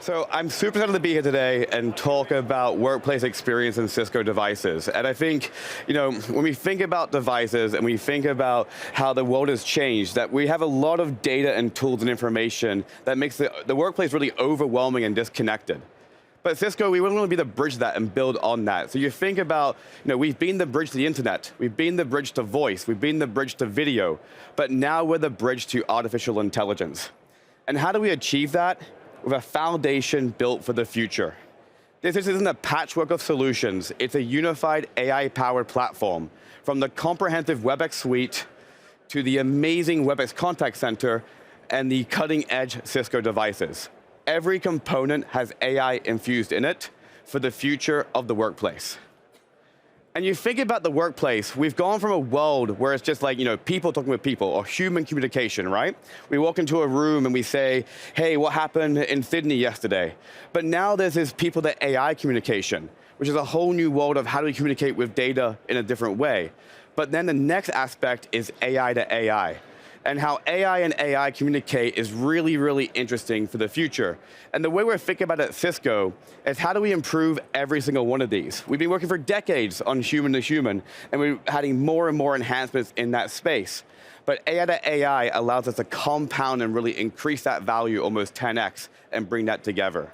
So I'm super excited to be here today and talk about workplace experience in Cisco devices. And I think, when we think about devices and we think about how the world has changed, that we have a lot of data and tools and information that makes the workplace really overwhelming and disconnected. But at Cisco, we want to be the bridge to that and build on that. So you think about, we've been the bridge to the internet, we've been the bridge to voice, we've been the bridge to video, but now we're the bridge to artificial intelligence. And how do we achieve that? With a foundation built for the future. This isn't a patchwork of solutions, it's a unified AI-powered platform, from the comprehensive WebEx suite to the amazing WebEx contact center and the cutting-edge Cisco devices. Every component has AI infused in it for the future of the workplace. And you think about the workplace, we've gone from a world where it's just like, people talking with people, or human communication, right? We walk into a room and we say, hey, what happened in Sydney yesterday? But now there's this people to AI communication, which is a whole new world of how do we communicate with data in a different way. But then the next aspect is AI to AI. And how AI and AI communicate is really, really interesting for the future. And the way we're thinking about it at Cisco is how do we improve every single one of these? We've been working for decades on human to human, and we're adding more and more enhancements in that space. But AI to AI allows us to compound and really increase that value almost 10x and bring that together.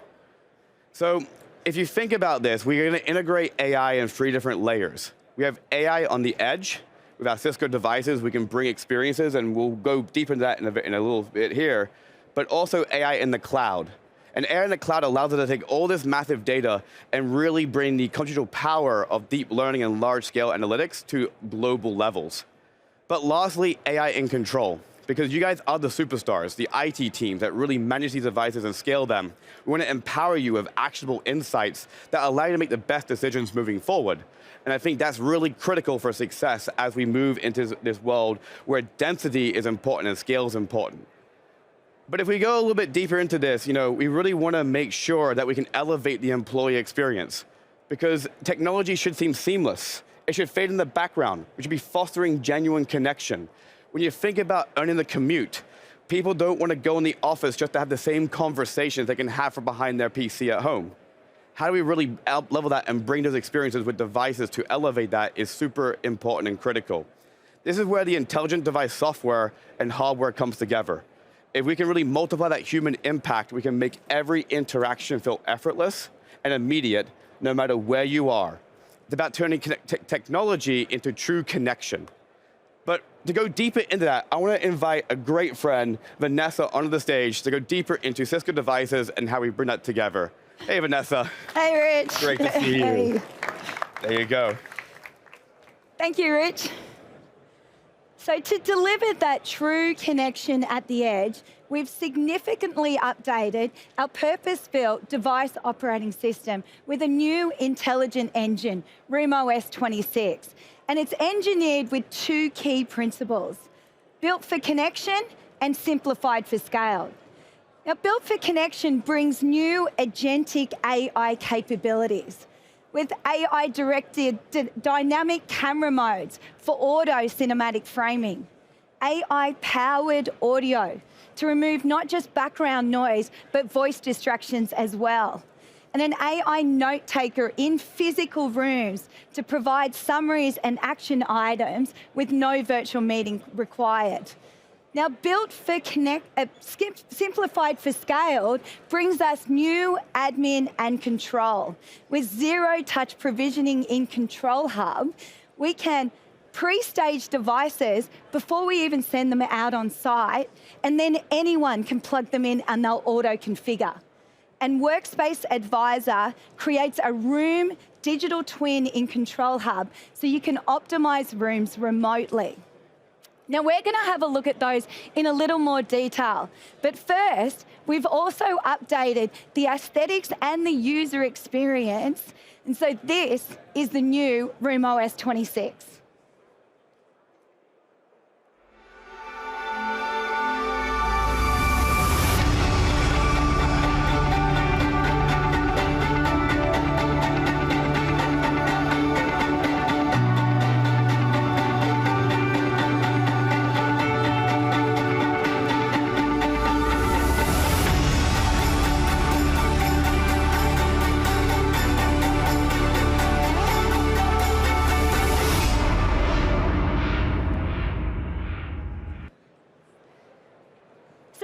So if you think about this, we're going to integrate AI in 3 different layers. We have AI on the edge. With our Cisco devices, we can bring experiences, and we'll go deep into that in a little bit here, but also AI in the cloud. And AI in the cloud allows us to take all this massive data and really bring the computational power of deep learning and large-scale analytics to global levels. But lastly, AI in control. Because you guys are the superstars, the IT teams that really manage these devices and scale them. We want to empower you with actionable insights that allow you to make the best decisions moving forward. And I think that's really critical for success as we move into this world where density is important and scale is important. But if we go a little bit deeper into this, we really want to make sure that we can elevate the employee experience. Because technology should seem seamless. It should fade in the background. We should be fostering genuine connection. When you think about earning the commute, people don't want to go in the office just to have the same conversations they can have from behind their PC at home. How do we really up-level that and bring those experiences with devices to elevate that is super important and critical. This is where the intelligent device software and hardware comes together. If we can really multiply that human impact, we can make every interaction feel effortless and immediate, no matter where you are. It's about turning technology into true connection. But to go deeper into that, I want to invite a great friend, Vanessa, onto the stage to go deeper into Cisco devices and how we bring that together. Hey, Vanessa. Hey, Rich. Great to see you. Hey. There you go. Thank you, Rich. So to deliver that true connection at the edge, we've significantly updated our purpose-built device operating system with a new intelligent engine, RoomOS 26. And it's engineered with 2 key principles: built for connection and simplified for scale. Now, built for connection brings new agentic AI capabilities with AI-directed dynamic camera modes for auto cinematic framing, AI-powered audio to remove not just background noise, but voice distractions as well, and an AI note taker in physical rooms to provide summaries and action items with no virtual meeting required. Now, built for simplified for scaled brings us new admin and control. With zero-touch provisioning in Control Hub, we can pre-stage devices before we even send them out on site, and then anyone can plug them in and they'll auto-configure. And Workspace Advisor creates a room digital twin in Control Hub so you can optimize rooms remotely. Now, we're going to have a look at those in a little more detail. But first, we've also updated the aesthetics and the user experience. And so this is the new RoomOS 26.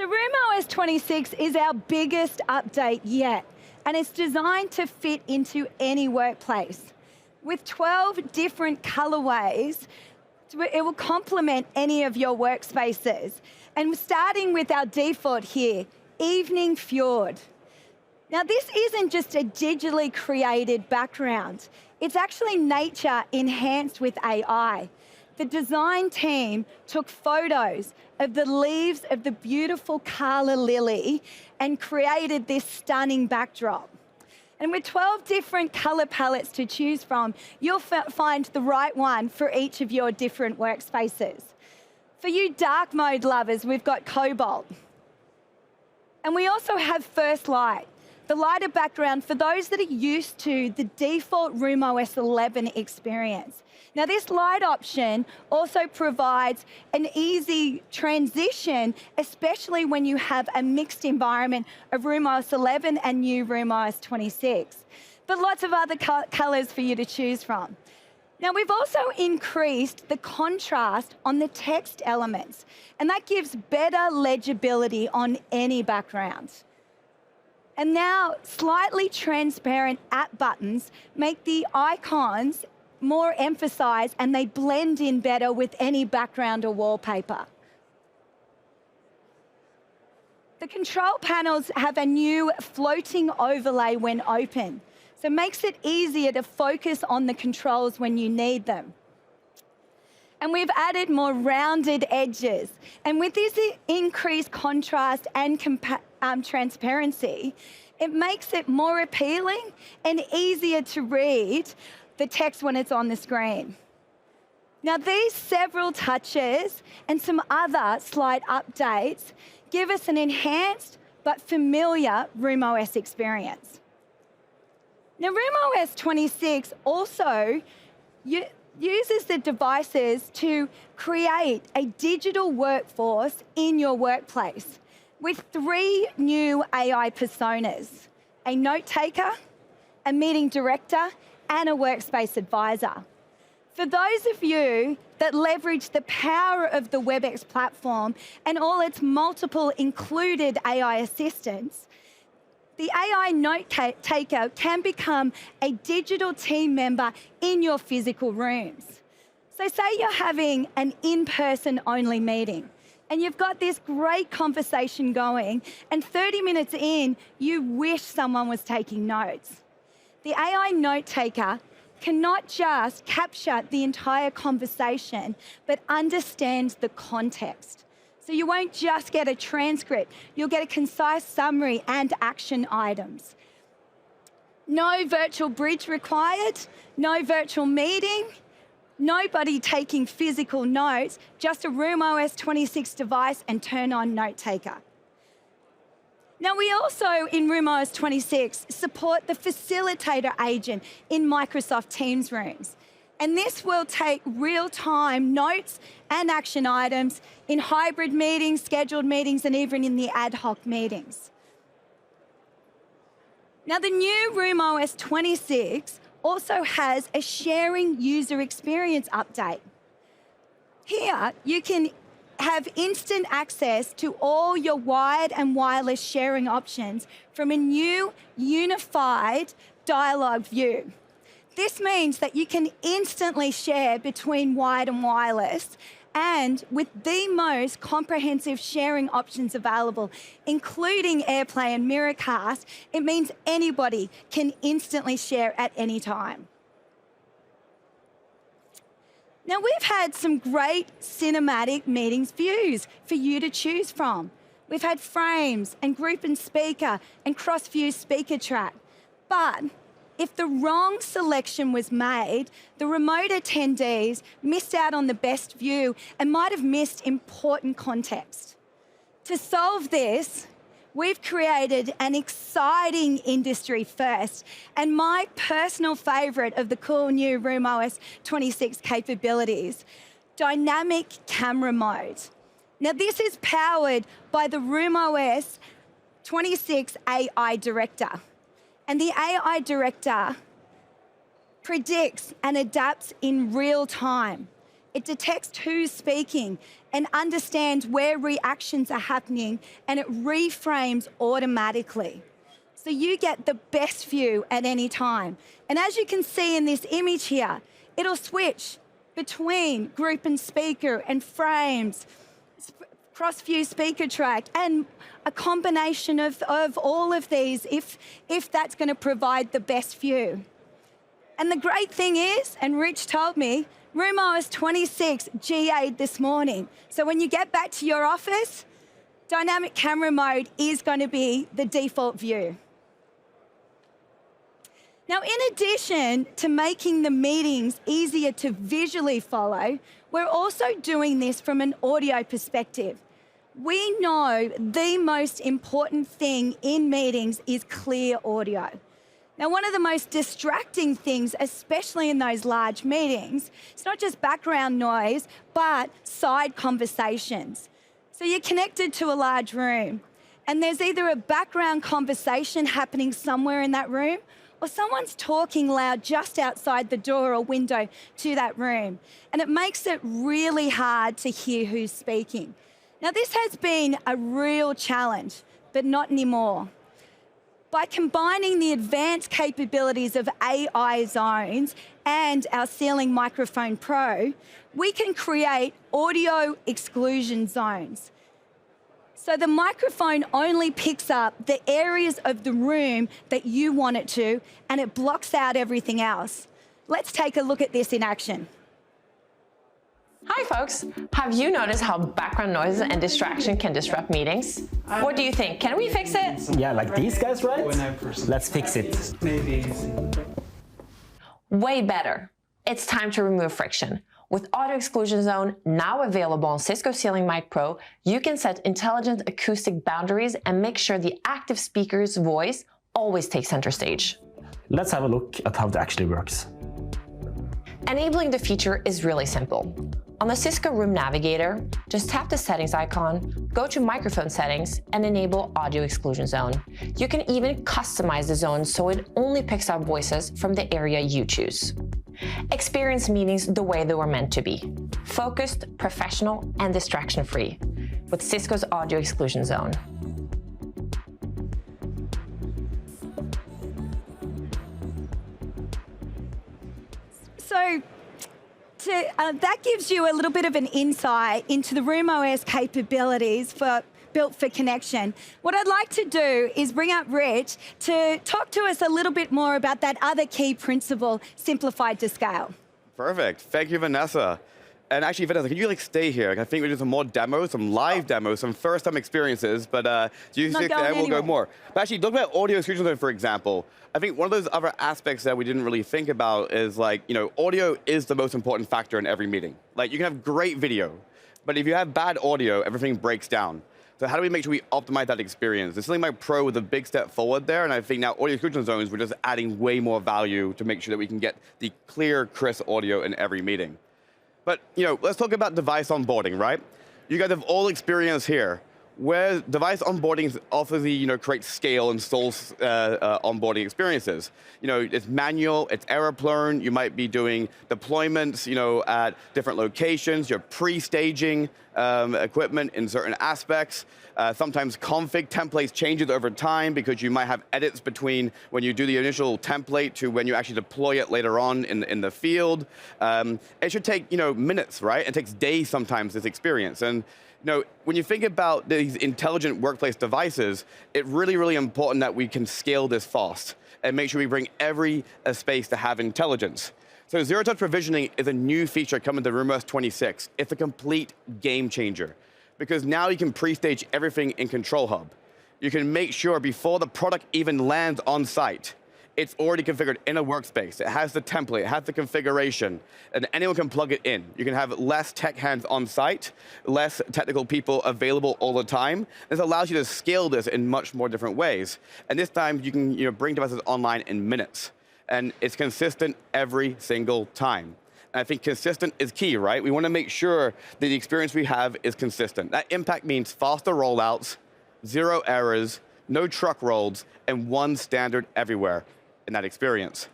So RoomOS 26 is our biggest update yet, and it's designed to fit into any workplace. With 12 different colorways, it will complement any of your workspaces. And starting with our default here, Evening Fjord. Now this isn't just a digitally created background. It's actually nature enhanced with AI. The design team took photos of the leaves of the beautiful Kala lily and created this stunning backdrop. And with 12 different color palettes to choose from, you'll find the right one for each of your different workspaces. For you dark mode lovers, we've got Cobalt. And we also have First Light, the lighter background for those that are used to the default RoomOS 11 experience. Now this light option also provides an easy transition, especially when you have a mixed environment of RoomOS 11 and new RoomOS 26. But lots of other colors for you to choose from. Now we've also increased the contrast on the text elements, and that gives better legibility on any background. And now slightly transparent app buttons make the icons more emphasized and they blend in better with any background or wallpaper. The control panels have a new floating overlay when open, so it makes it easier to focus on the controls when you need them. And we've added more rounded edges. And with this increased contrast and transparency, it makes it more appealing and easier to read the text when it's on the screen. Now these several touches and some other slight updates give us an enhanced but familiar RoomOS experience. Now RoomOS 26 also uses the devices to create a digital workforce in your workplace with 3 new AI personas: a note taker, a meeting director, and a workspace advisor. For those of you that leverage the power of the WebEx platform and all its multiple included AI assistants, the AI note taker can become a digital team member in your physical rooms. So say you're having an in-person only meeting and you've got this great conversation going, and 30 minutes in, you wish someone was taking notes. The AI note taker can not just capture the entire conversation, but understands the context. So you won't just get a transcript, you'll get a concise summary and action items. No virtual bridge required, no virtual meeting, nobody taking physical notes, just a RoomOS 26 device and turn on note taker. Now we also, in RoomOS 26, support the facilitator agent in Microsoft Teams rooms. And this will take real-time notes and action items in hybrid meetings, scheduled meetings, and even in the ad hoc meetings. Now the new RoomOS 26 also has a sharing user experience update. Here, you can have instant access to all your wired and wireless sharing options from a new unified dialogue view. This means that you can instantly share between wired and wireless, and with the most comprehensive sharing options available, including AirPlay and Miracast, it means anybody can instantly share at any time. Now we've had some great cinematic meetings views for you to choose from. We've had frames and group and speaker and cross-view speaker track. But if the wrong selection was made, the remote attendees missed out on the best view and might have missed important context. To solve this, we've created an exciting industry first and my personal favorite of the cool new RoomOS 26 capabilities, dynamic camera mode. Now this is powered by the RoomOS 26 AI Director. And the AI Director predicts and adapts in real time It detects who's speaking and understands where reactions are happening, and it reframes automatically. So you get the best view at any time. And as you can see in this image here, it'll switch between group and speaker and frames, cross-view speaker track, and a combination of all of these if that's going to provide the best view. And the great thing is, and Rich told me, RoomOS 26 GA'd this morning. So when you get back to your office, dynamic camera mode is going to be the default view. Now, in addition to making the meetings easier to visually follow, we're also doing this from an audio perspective. We know the most important thing in meetings is clear audio. Now, one of the most distracting things, especially in those large meetings, it's not just background noise, but side conversations. So you're connected to a large room, and there's either a background conversation happening somewhere in that room, or someone's talking loud just outside the door or window to that room. And it makes it really hard to hear who's speaking. Now, this has been a real challenge, but not anymore. By combining the advanced capabilities of AI zones and our Ceiling Microphone Pro, we can create audio exclusion zones. So the microphone only picks up the areas of the room that you want it to, and it blocks out everything else. Let's take a look at this in action. Hi folks! Have you noticed how background noise and distraction can disrupt meetings? What do you think? Can we fix it? Yeah, like these guys, right? Let's fix it. Maybe. Way better. It's time to remove friction. With Audio Exclusion Zone now available on Cisco Ceiling Mic Pro, you can set intelligent acoustic boundaries and make sure the active speaker's voice always takes center stage. Let's have a look at how it actually works. Enabling the feature is really simple. On the Cisco Room Navigator, just tap the settings icon, go to microphone settings, and enable Audio Exclusion Zone. You can even customize the zone so it only picks up voices from the area you choose. Experience meetings the way they were meant to be: focused, professional, and distraction-free with Cisco's Audio Exclusion Zone. So that gives you a little bit of an insight into the RoomOS capabilities built for connection. What I'd like to do is bring up Rich to talk to us a little bit more about that other key principle, simplified to scale. Perfect. Thank you, Vanessa. And actually, Vanessa, can you stay here? I think we do some more demos, some live demos, some first-time experiences, but you stick there, we'll go more. But actually, look at Audio Exclusion Zone, for example. I think one of those other aspects that we didn't really think about is audio is the most important factor in every meeting. You can have great video, but if you have bad audio, everything breaks down. So how do we make sure we optimize that experience? There's something like Pro with a big step forward there, and I think now Audio Exclusion Zones, we're just adding way more value to make sure that we can get the clear, crisp audio in every meeting. But let's talk about device onboarding, right? You guys have all experience here, where device onboarding obviously creates scale and stalls onboarding experiences. It's manual, it's error-prone. You might be doing deployments, at different locations. You're pre-staging equipment in certain aspects. Sometimes config templates changes over time because you might have edits between when you do the initial template to when you actually deploy it later on in the field. It should take minutes, right? It takes days sometimes, this experience. And when you think about these intelligent workplace devices, it's really, really important that we can scale this fast and make sure we bring every space to have intelligence. So zero-touch provisioning is a new feature coming to RoomOS 26. It's a complete game changer because now you can pre-stage everything in Control Hub. You can make sure before the product even lands on site, it's already configured in a workspace. It has the template, it has the configuration, and anyone can plug it in. You can have less tech hands on site, less technical people available all the time. This allows you to scale this in much more different ways. And this time, you can bring devices online in minutes. And it's consistent every single time. And I think consistent is key, right? We want to make sure that the experience we have is consistent. That impact means faster rollouts, 0 errors, no truck rolls, and one standard everywhere in that experience.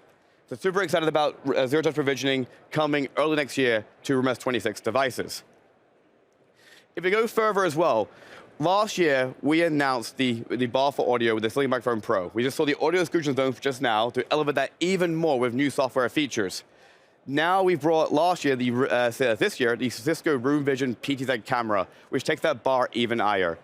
So super excited about zero-touch provisioning coming early next year to Room S26 devices. If we go further as well, last year we announced the bar for audio with the Sling Microphone Pro. We just saw the audio exclusion zone just now to elevate that even more with new software features. Now we've brought this year, the Cisco Room Vision PTZ camera, which takes that bar even higher.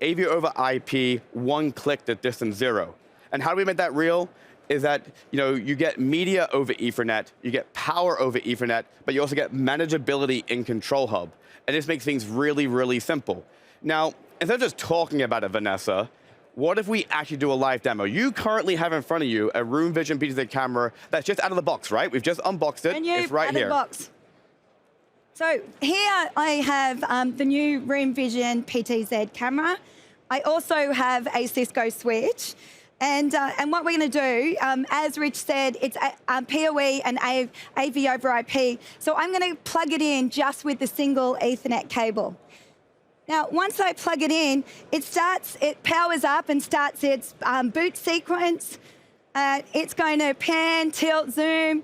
AV over IP, one click to distance zero. And how do we make that real? Is that you get media over Ethernet, you get power over Ethernet, but you also get manageability in Control Hub. And this makes things really, really simple. Now, instead of just talking about it, Vanessa, what if we actually do a live demo? You currently have in front of you a Room Vision PTZ camera that's just out of the box, right? We've just unboxed it. It's right here. Box. So here I have the new Room Vision PTZ camera. I also have a Cisco switch. And what we're going to do, as Rich said, it's PoE and AV over IP. So I'm going to plug it in just with the single Ethernet cable. Now, once I plug it in, it powers up and starts its boot sequence. It's going to pan, tilt, zoom.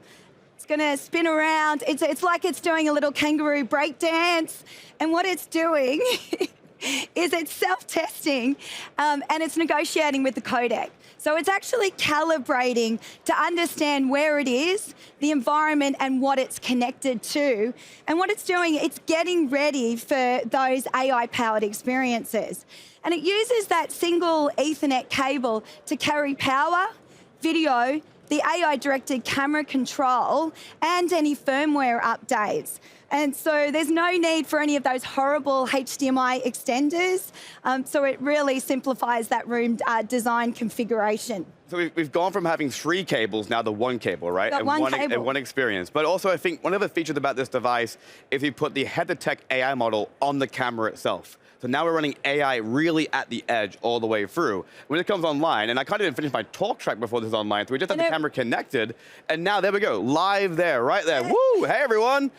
It's going to spin around. It's like it's doing a little kangaroo break dance. And what it's doing is it's self-testing and it's negotiating with the codec. So it's actually calibrating to understand where it is, the environment, and what it's connected to. And what it's doing, it's getting ready for those AI-powered experiences. And it uses that single Ethernet cable to carry power, video, the AI-directed camera control, and any firmware updates. And so there's no need for any of those horrible HDMI extenders. So it really simplifies that room design configuration. So we've gone from having 3 cables now to 1 cable, right? And one experience. But also I think one of the features about this device is we put the head-detect AI model on the camera itself. So now we're running AI really at the edge all the way through. When it comes online, and I can't even finish my talk track before this is online, so we just have the camera connected, and now there we go, live there, right there. Woo, hey everyone.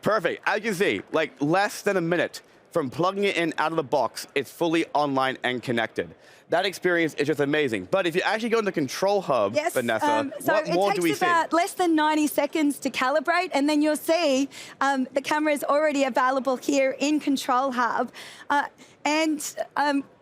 Perfect, as you can see, like less than a minute from plugging it in out of the box, it's fully online and connected. That experience is just amazing. But if you actually go into Control Hub, Vanessa, what more do we see? So it takes about less than 90 seconds to calibrate, and then you'll see the camera is already available here in Control Hub. And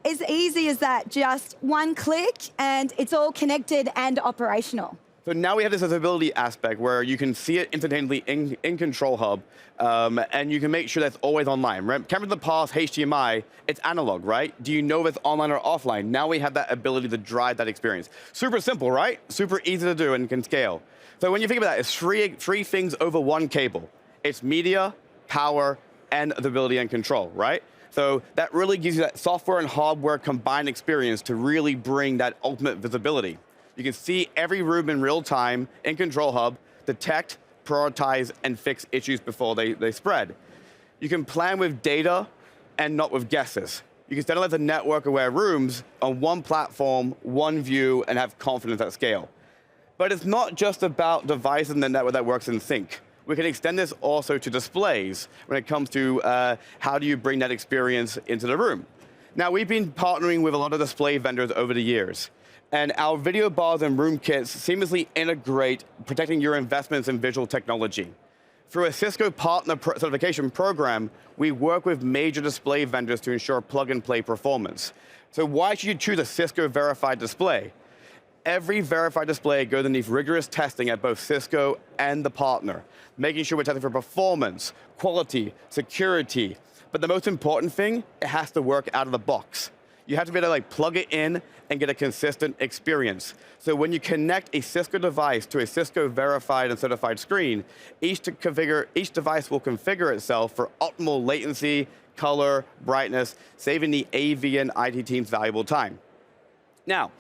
as easy as that, just one click, and it's all connected and operational. So now we have this visibility aspect where you can see it instantaneously in Control Hub, and you can make sure that's always online. Right? Cameras in the past, HDMI, it's analog, right? Do you know if it's online or offline? Now we have that ability to drive that experience. Super simple, right? Super easy to do and can scale. So when you think about that, it's three things over one cable. It's media, power, and the ability and control, right? So that really gives you that software and hardware combined experience to really bring that ultimate visibility. You can see every room in real time in Control Hub, detect, prioritize, and fix issues before they spread. You can plan with data and not with guesses. You can standardize a network-aware rooms on one platform, one view, and have confidence at scale. But it's not just about devices in the network that works in sync. We can extend this also to displays when it comes to how do you bring that experience into the room. Now, we've been partnering with a lot of display vendors over the years. And our video bars and room kits seamlessly integrate protecting your investments in visual technology. Through a Cisco partner certification program, we work with major display vendors to ensure plug-and-play performance. So why should you choose a Cisco verified display? Every verified display goes underneath rigorous testing at both Cisco and the partner, making sure we're testing for performance, quality, security. But the most important thing, it has to work out of the box. You have to be able to plug it in and get a consistent experience. So when you connect a Cisco device to a Cisco verified and certified screen, each device will configure itself for optimal latency, color, brightness, saving the AV and IT team's valuable time. Now,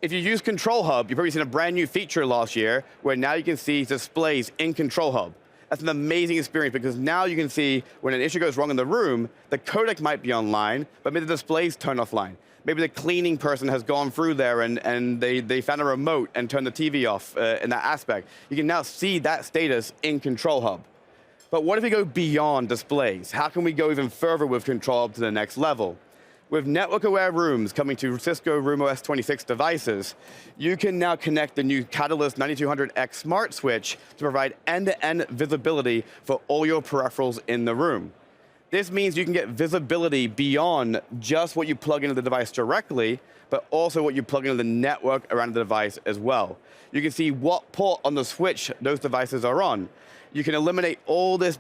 if you use Control Hub, you've probably seen a brand new feature last year where now you can see displays in Control Hub. That's an amazing experience because now you can see when an issue goes wrong in the room, the codec might be online, but maybe the display's turned offline. Maybe the cleaning person has gone through there and they found a remote and turned the TV off in that aspect. You can now see that status in Control Hub. But what if we go beyond displays? How can we go even further with Control Hub to the next level? With network-aware rooms coming to Cisco RoomOS 26 devices, you can now connect the new Catalyst 9200X Smart Switch to provide end-to-end visibility for all your peripherals in the room. This means you can get visibility beyond just what you plug into the device directly, but also what you plug into the network around the device as well. You can see what port on the switch those devices are on. You can eliminate all this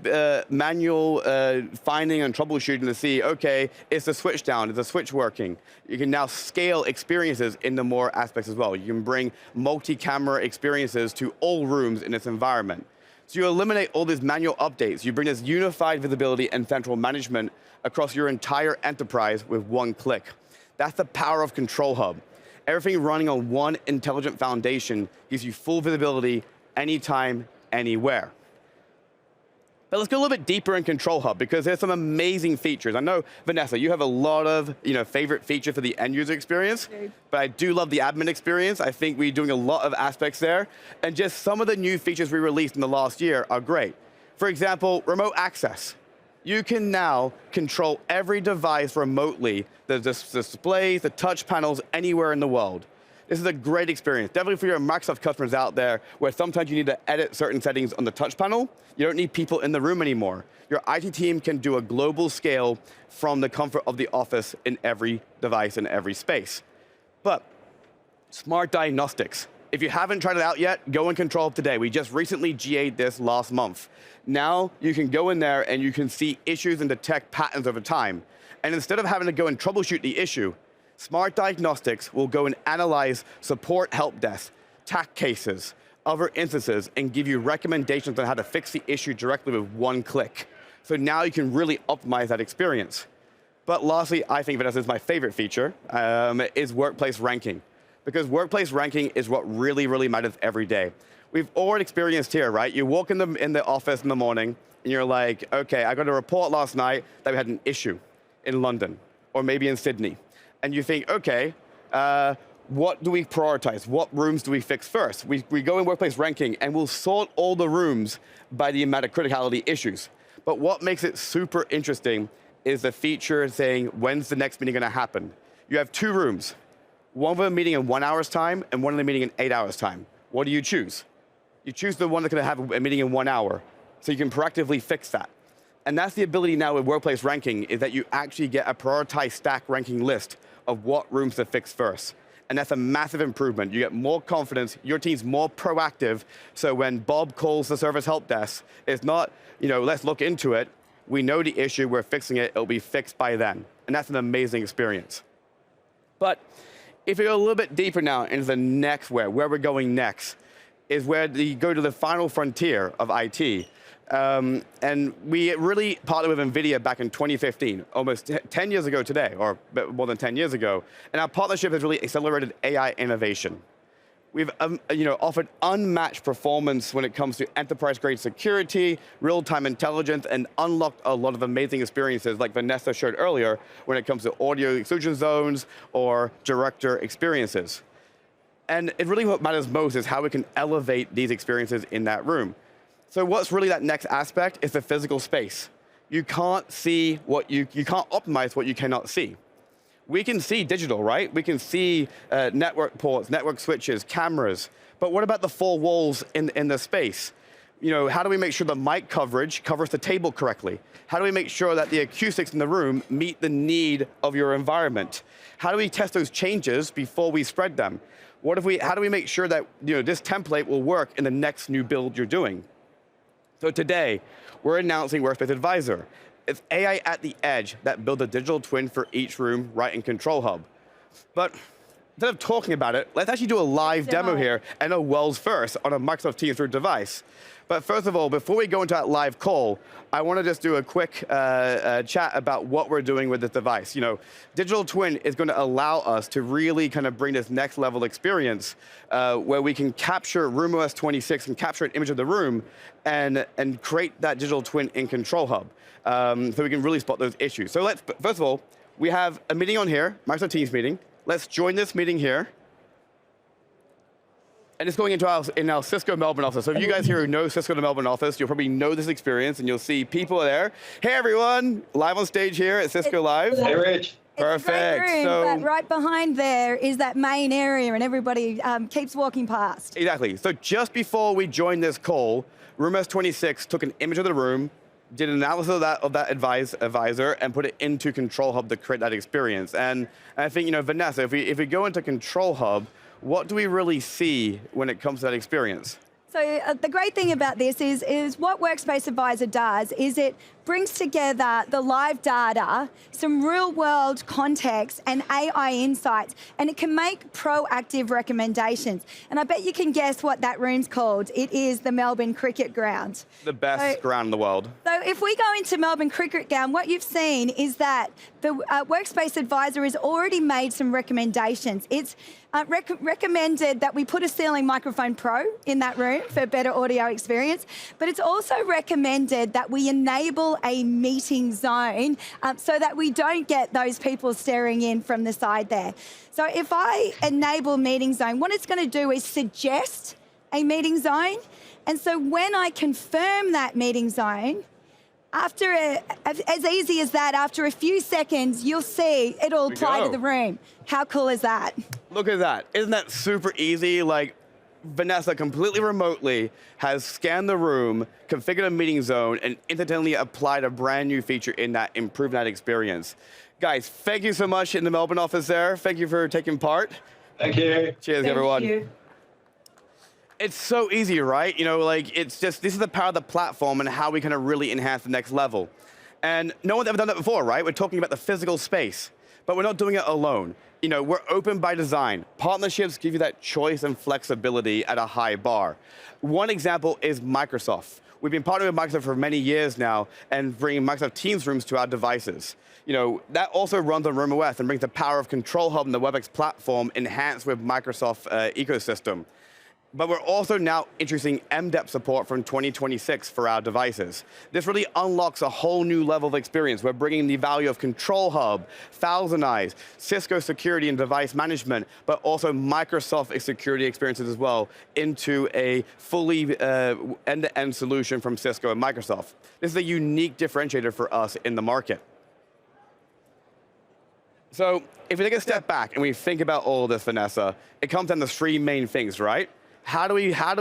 manual finding and troubleshooting to see, okay, is the switch down, is the switch working? You can now scale experiences into more aspects as well. You can bring multi-camera experiences to all rooms in this environment. So you eliminate all these manual updates. You bring this unified visibility and central management across your entire enterprise with one click. That's the power of Control Hub. Everything running on one intelligent foundation gives you full visibility anytime, anywhere. But let's go a little bit deeper in Control Hub because there's some amazing features. I know, Vanessa, you have a lot of favorite features for the end user experience, but I do love the admin experience. I think we're doing a lot of aspects there. And just some of the new features we released in the last year are great. For example, remote access. You can now control every device remotely, the displays, the touch panels, anywhere in the world. This is a great experience, definitely for your Microsoft customers out there where sometimes you need to edit certain settings on the touch panel. You don't need people in the room anymore. Your IT team can do a global scale from the comfort of the office in every device in every space. But smart diagnostics. If you haven't tried it out yet, go and Control Hub today. We just recently GA'd this last month. Now you can go in there and you can see issues and detect patterns over time. And instead of having to go and troubleshoot the issue, Smart Diagnostics will go and analyze support help desk, TAC cases, other instances, and give you recommendations on how to fix the issue directly with one click. So now you can really optimize that experience. But lastly, I think Vanessa is my favorite feature, is workplace ranking. Because workplace ranking is what really, really matters every day. We've all experienced here, right? You walk in the office in the morning, and you're like, okay, I got a report last night that we had an issue in London, or maybe in Sydney. And you think, okay, what do we prioritize? What rooms do we fix first? We go in workplace ranking, and we'll sort all the rooms by the amount of criticality issues. But what makes it super interesting is the feature saying, when's the next meeting going to happen? You have two rooms. One of them meeting in 1 hour's time, and one of them meeting in 8 hours' time. What do you choose? You choose the one that's going to have a meeting in 1 hour, so you can proactively fix that. And that's the ability now with workplace ranking, is that you actually get a prioritized stack ranking list of what rooms to fix first. And that's a massive improvement. You get more confidence, your team's more proactive, so when Bob calls the service help desk, it's not, let's look into it. We know the issue, we're fixing it, it'll be fixed by then. And that's an amazing experience. But if we go a little bit deeper now into the next where we're going next, is where you go to the final frontier of IT. And we really partnered with NVIDIA back in 2015, almost 10 years ago today, or more than 10 years ago. And our partnership has really accelerated AI innovation. We've offered unmatched performance when it comes to enterprise-grade security, real-time intelligence, and unlocked a lot of amazing experiences like Vanessa showed earlier when it comes to audio exclusion zones or director experiences. And it really what matters most is how we can elevate these experiences in that room. So what's really that next aspect is the physical space. You can't see what you can't optimize what you cannot see. We can see digital, right? We can see network ports, network switches, cameras. But what about the four walls in the space? How do we make sure the mic coverage covers the table correctly? How do we make sure that the acoustics in the room meet the need of your environment? How do we test those changes before we spread them? How do we make sure that this template will work in the next new build you're doing? So today, we're announcing Workspace Advisor. It's AI at the edge that builds a digital twin for each room right in Control Hub. But instead of talking about it, let's actually do a live demo here and a world's first on a Microsoft Teams root device. But first of all, before we go into that live call, I want to just do a quick chat about what we're doing with this device. Digital twin is going to allow us to really kind of bring this next level experience where we can capture RoomOS 26 and capture an image of the room and create that digital twin in Control Hub so we can really spot those issues. So first of all, we have a meeting on here, Microsoft Teams meeting. Let's join this meeting here. And it's going into our Cisco Melbourne office. So if you guys here who know Cisco the Melbourne office, you'll probably know this experience, and you'll see people there. Hey, everyone, live on stage here at Cisco Live. Hey, Rich. It's a great Perfect. room, So but right behind there is that main area, and everybody keeps walking past. exactly. So just before we joined this call, Room S26 took an image of the room, did an analysis of that advisor, and put it into Control Hub to create that experience. And I think, Vanessa, if we go into Control Hub, what do we really see when it comes to that experience? So the great thing about this is what Workspace Advisor does is it brings together the live data, some real world context and AI insights, and it can make proactive recommendations. And I bet you can guess what that room's called. It is the Melbourne Cricket Ground. The best ground in the world. So if we go into Melbourne Cricket Ground, what you've seen is that the Workspace Advisor has already made some recommendations. It's recommended that we put a Ceiling Microphone Pro in that room for a better audio experience, but it's also recommended that we enable a meeting zone so that we don't get those people staring in from the side there. So if I enable meeting zone, what it's going to do is suggest a meeting zone. And so when I confirm that meeting zone, as easy as that, after a few seconds, you'll see it'll apply to the room. How cool is that? Look at that. Isn't that super easy? Like, Vanessa completely remotely has scanned the room, configured a meeting zone, and instantly applied a brand new feature in that, improving that experience. Guys, thank you so much in the Melbourne office there. Thank you for taking part. Thank you. Cheers, everyone. Thank you. It's so easy, right? It's just, this is the power of the platform and how we kind of really enhance the next level. And no one's ever done that before, right? We're talking about the physical space, but we're not doing it alone. We're open by design. Partnerships give you that choice and flexibility at a high bar. One example is Microsoft. We've been partnering with Microsoft for many years now and bringing Microsoft Teams rooms to our devices. That also runs on Room OS and brings the power of Control Hub and the WebEx platform enhanced with Microsoft ecosystem. But we're also now introducing MDEP support from 2026 for our devices. This really unlocks a whole new level of experience. We're bringing the value of Control Hub, Thousand Eyes, Cisco security and device management, but also Microsoft security experiences as well into a fully end-to-end solution from Cisco and Microsoft. This is a unique differentiator for us in the market. So if we take a step back and we think about all of this, Vanessa, it comes down to three main things, right? How do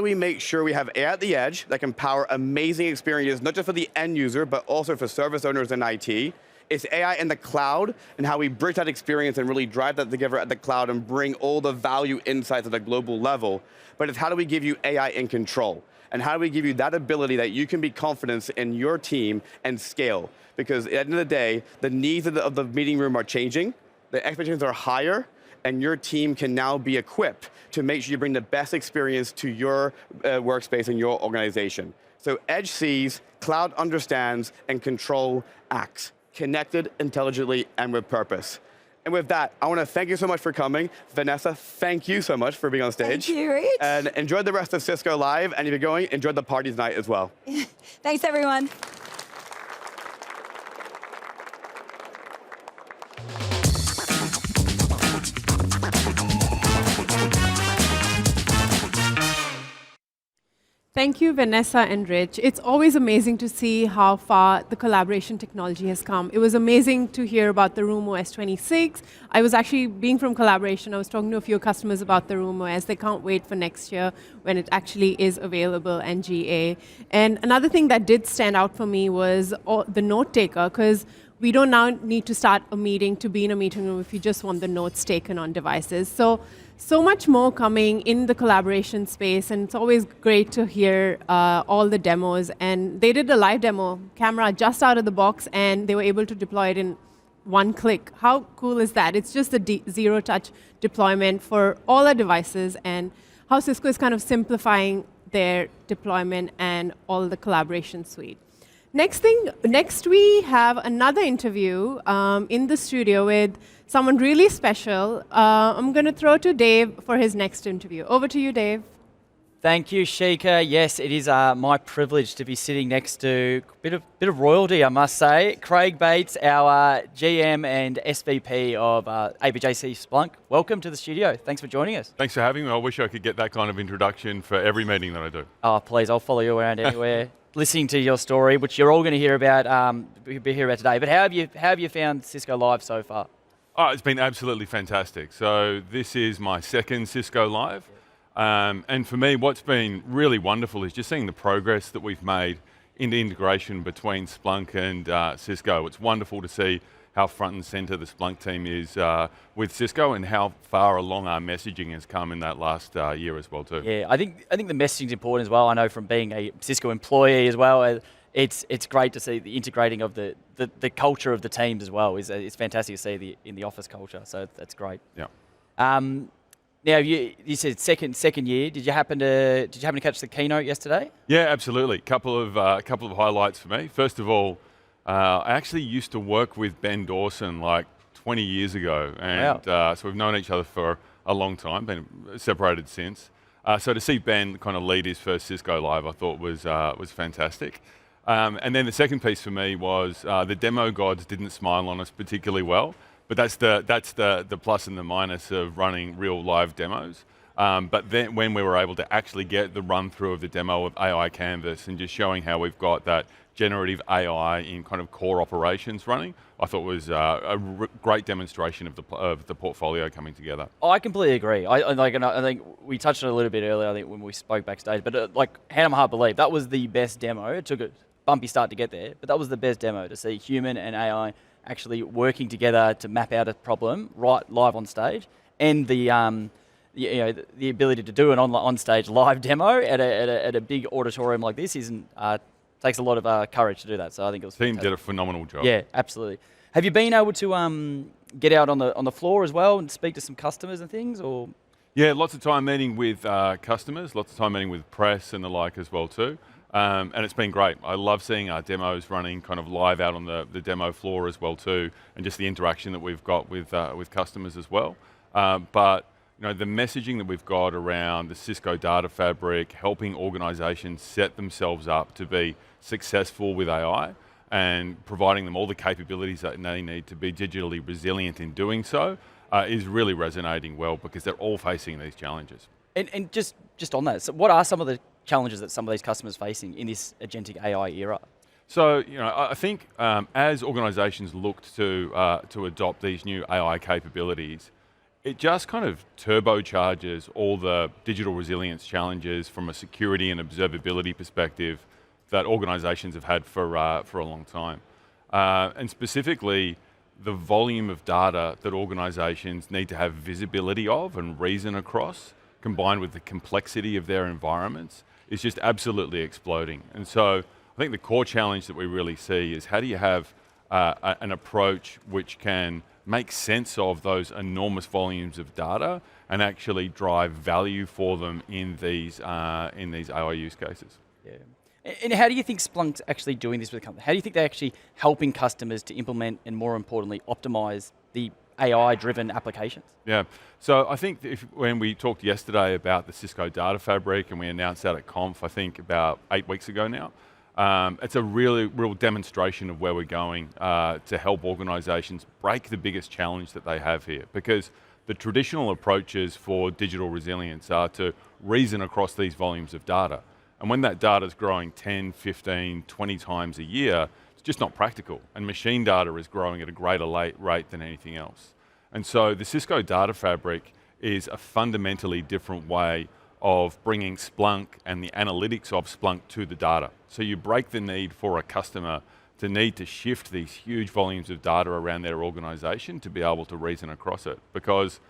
we make sure we have AI at the edge that can power amazing experiences, not just for the end user, but also for service owners in IT? It's AI in the cloud and how we bridge that experience and really drive that together at the cloud and bring all the value insights at a global level. But it's how do we give you AI in control? And how do we give you that ability that you can be confident in your team and scale? Because at the end of the day, the needs of the meeting room are changing, the expectations are higher, and your team can now be equipped to make sure you bring the best experience to your workspace and your organization. So Edge sees, Cloud understands, and Control acts, connected intelligently and with purpose. And with that, I want to thank you so much for coming. Vanessa, thank you so much for being on stage. Thank you, Rich. And enjoy the rest of Cisco Live, and if you're going, enjoy the party tonight as well. Thanks, everyone. Thank you, Vanessa and Rich. It's always amazing to see how far the collaboration technology has come. It was amazing to hear about the Room OS 26. I was actually, being from collaboration, I was talking to a few customers about the Room OS. They can't wait for next year when it actually is available and GA. And another thing that did stand out for me was the note taker, because we don't now need to start a meeting to be in a meeting room if you just want the notes taken on devices. So much more coming in the collaboration space, and it's always great to hear all the demos. And they did a live demo camera just out of the box, and they were able to deploy it in one click. How cool is that? It's just a zero-touch deployment for all our devices, and how Cisco is kind of simplifying their deployment and all the collaboration suite. Next we have another interview in the studio with someone really special. I'm going to throw to Dave for his next interview. Over to you, Dave. Thank you, Shika. Yes, it is my privilege to be sitting next to a bit of royalty, I must say. Craig Bates, our GM and SVP of APJC Splunk. Welcome to the studio. Thanks for joining us. Thanks for having me. I wish I could get that kind of introduction for every meeting that I do. Oh, please, I'll follow you around anywhere. Listening to your story, which you're all going to hear about, today. But how have you found Cisco Live so far? Oh, it's been absolutely fantastic. So this is my second Cisco Live. And for me, what's been really wonderful is just seeing the progress that we've made in the integration between Splunk and Cisco. It's wonderful to see how front and center the Splunk team is with Cisco and how far along our messaging has come in that last year as well too. Yeah, I think the messaging is important as well. I know from being a Cisco employee as well, it's great to see the integrating of the culture of the teams as well. It's fantastic to see in the office culture, so that's great. Yeah. Now you said second year. Did you happen to catch the keynote yesterday? Yeah, absolutely. Couple of highlights for me. First of all, I actually used to work with Ben Dawson like 20 years ago, and Wow. So we've known each other for a long time, been separated since. So to see Ben kind of lead his first Cisco Live, I thought was fantastic. And then the second piece for me was the demo gods didn't smile on us particularly well, but that's the plus and the minus of running real live demos. But then when we were able to actually get the run through of the demo of AI Canvas and just showing how we've got that generative AI in kind of core operations running, I thought was a great demonstration of the portfolio coming together. I completely agree. I think we touched on it a little bit earlier. I think when we spoke backstage, but hand on my heart, believe that was the best demo. It took a bumpy start to get there, but that was the best demo to see human and AI actually working together to map out a problem right live on stage, and the ability to do an on stage live demo at a big auditorium like this takes a lot of courage to do that. So I think it was Team fantastic. did a phenomenal job. Yeah, absolutely. Have you been able to get out on the floor as well and speak to some customers and things, or? Yeah, lots of time meeting with customers, lots of time meeting with press and the like as well too. And it's been great. I love seeing our demos running kind of live out on the demo floor as well too, and just the interaction that we've got with customers as well. But the messaging that we've got around the Cisco Data Fabric, helping organizations set themselves up to be successful with AI and providing them all the capabilities that they need to be digitally resilient in doing so, is really resonating well because they're all facing these challenges. And just on that, so what are some of the challenges that some of these customers are facing in this agentic AI era? So, I think as organizations looked to adopt these new AI capabilities, it just kind of turbocharges all the digital resilience challenges from a security and observability perspective that organizations have had for a long time. And specifically, the volume of data that organizations need to have visibility of and reason across, combined with the complexity of their environments, is just absolutely exploding. And so I think the core challenge that we really see is how do you have an approach which can make sense of those enormous volumes of data and actually drive value for them in these AI use cases. Yeah. And how do you think Splunk's actually doing this with the company? How do you think they're actually helping customers to implement and, more importantly, optimize the AI-driven applications? Yeah, so I think when we talked yesterday about the Cisco Data Fabric and we announced that at Conf, I think about 8 weeks ago now, it's a real demonstration of where we're going to help organizations break the biggest challenge that they have here. Because the traditional approaches for digital resilience are to reason across these volumes of data. And when that data is growing 10, 15, 20 times a year, it's just not practical. And machine data is growing at a greater rate than anything else. And so the Cisco Data Fabric is a fundamentally different way of bringing Splunk and the analytics of Splunk to the data. So you break the need for a customer to need to shift these huge volumes of data around their organization to be able to reason across it, because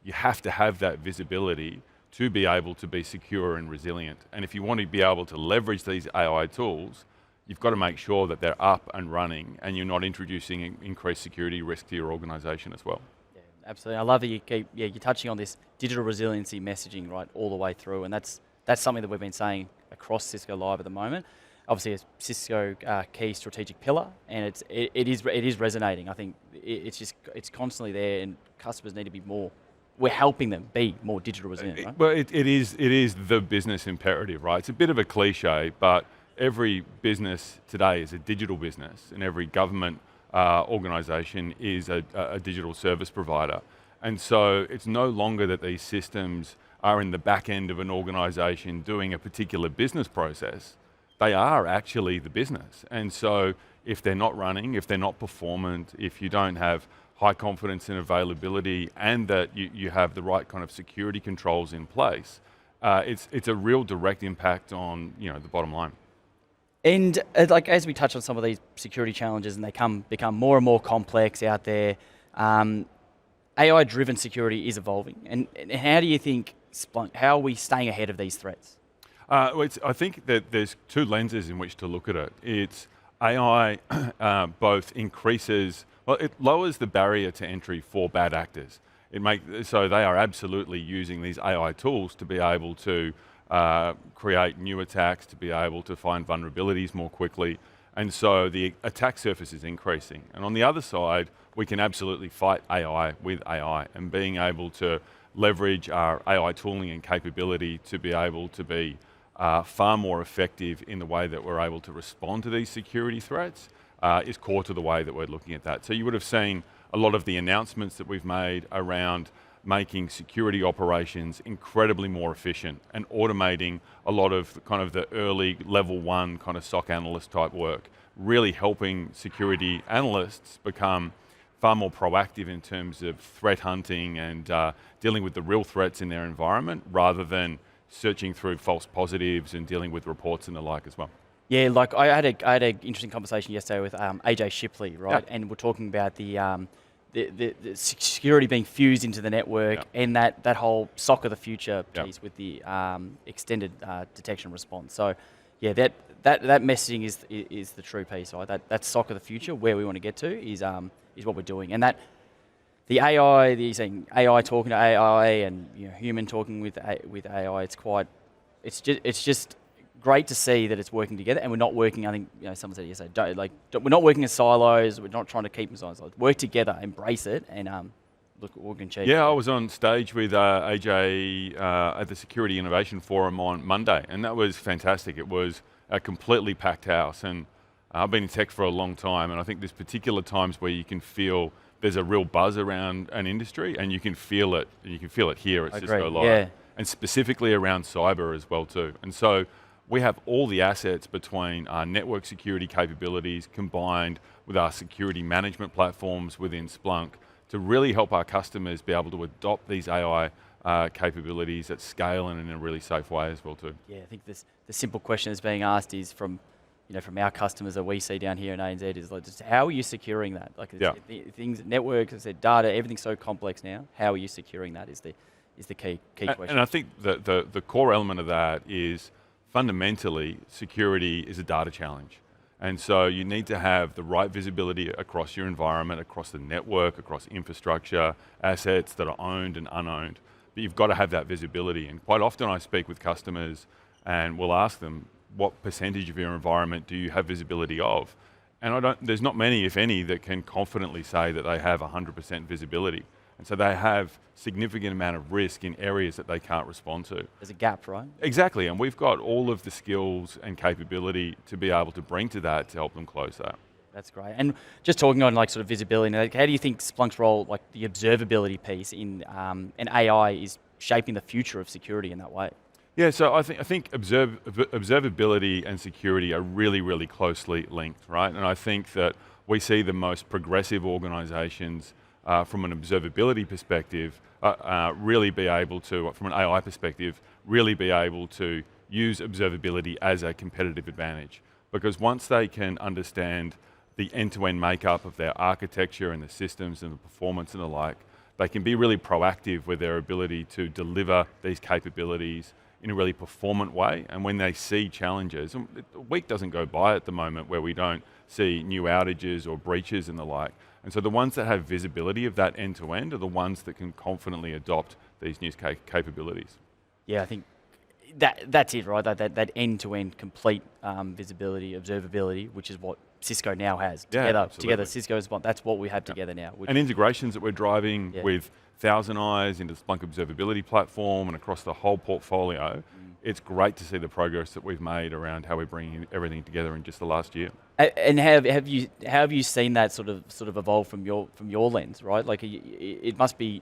you have to have that visibility to be able to be secure and resilient. And if you want to be able to leverage these AI tools, you've got to make sure that they're up and running and you're not introducing increased security risk to your organization as well. Yeah, absolutely. I love that you're touching on this digital resiliency messaging right all the way through, and that's something that we've been saying across Cisco Live at the moment. Obviously, it's Cisco key strategic pillar, and it is resonating. I think it's constantly there, and customers need to be more. We're helping them be more digital resilient, right? Well, it is the business imperative, right? It's a bit of a cliche, but every business today is a digital business, and every government organization is a digital service provider. And so it's no longer that these systems are in the back end of an organization doing a particular business process. They are actually the business. And so if they're not running, if they're not performant, if you don't have high confidence in availability, and that you have the right kind of security controls in place, it's a real direct impact on the bottom line. And like as we touch on some of these security challenges, and they become more and more complex out there, AI-driven security is evolving. And how do you think Splunk? How are we staying ahead of these threats? I think that there's two lenses in which to look at it. It's AI both increases, well, it lowers the barrier to entry for bad actors. So they are absolutely using these AI tools to be able to create new attacks, to be able to find vulnerabilities more quickly. And so the attack surface is increasing. And on the other side, we can absolutely fight AI with AI, and being able to leverage our AI tooling and capability to be able to be far more effective in the way that we're able to respond to these security threats is core to the way that we're looking at that. So you would have seen a lot of the announcements that we've made around making security operations incredibly more efficient and automating a lot of kind of the early level 1 kind of SOC analyst type work, really helping security analysts become far more proactive in terms of threat hunting and dealing with the real threats in their environment, rather than searching through false positives and dealing with reports and the like as well. Yeah, like I had an interesting conversation yesterday with AJ Shipley, right? Yeah. And we're talking about the security being fused into the network, and that whole SOC of the future piece with the extended detection response. So, yeah, that messaging is the true piece. Right? That SOC of the future, where we want to get to, is what we're doing, and that the AI, saying AI talking to AI, and human talking with AI. It's just great to see that it's working together, and we're not working. I think someone said yesterday, we're not working as silos. We're not trying to keep them silos. Work together, embrace it, and look what we can achieve. Yeah, I was on stage with AJ at the Security Innovation Forum on Monday, and that was fantastic. It was a completely packed house, and I've been in tech for a long time, and I think there's particular times where you can feel there's a real buzz around an industry, and you can feel it. And you can feel it here at Cisco Live, and specifically around cyber as well too. And so we have all the assets between our network security capabilities combined with our security management platforms within Splunk to really help our customers be able to adopt these AI capabilities at scale and in a really safe way as well too. Yeah, I think the simple question that's being asked is from our customers that we see down here in ANZ is like, just how are you securing that? Like things, networks, as I said, data, everything's so complex now. How are you securing that is the key question. And I think the core element of that is fundamentally security is a data challenge. And so you need to have the right visibility across your environment, across the network, across infrastructure, assets that are owned and unowned. But you've got to have that visibility. And quite often I speak with customers and we'll ask them, what percentage of your environment do you have visibility of? And there's not many, if any, that can confidently say that they have 100% visibility. And so they have significant amount of risk in areas that they can't respond to. There's a gap, right? Exactly, and we've got all of the skills and capability to be able to bring to that to help them close that. That's great. And just talking on sort of visibility, how do you think Splunk's role, the observability piece in and AI is shaping the future of security in that way? Yeah, so I think observability and security are really, really closely linked, right? And I think that we see the most progressive organizations from an observability perspective really be able to, from an AI perspective, really be able to use observability as a competitive advantage. Because once they can understand the end-to-end makeup of their architecture and the systems and the performance and the like, they can be really proactive with their ability to deliver these capabilities in a really performant way. And when they see challenges, and a week doesn't go by at the moment where we don't see new outages or breaches and the like. And so the ones that have visibility of that end-to-end are the ones that can confidently adopt these new capabilities. Yeah, I think that's it, right? That end-to-end complete visibility, observability, which is what Cisco now has. Together Cisco's, that's what we have together now. And integrations that we're driving with Thousand Eyes into the Splunk observability platform and across the whole portfolio. It's great to see the progress that we've made around how we're bringing everything together in just the last year. And have you seen that sort of evolve from your lens, right? Like you must be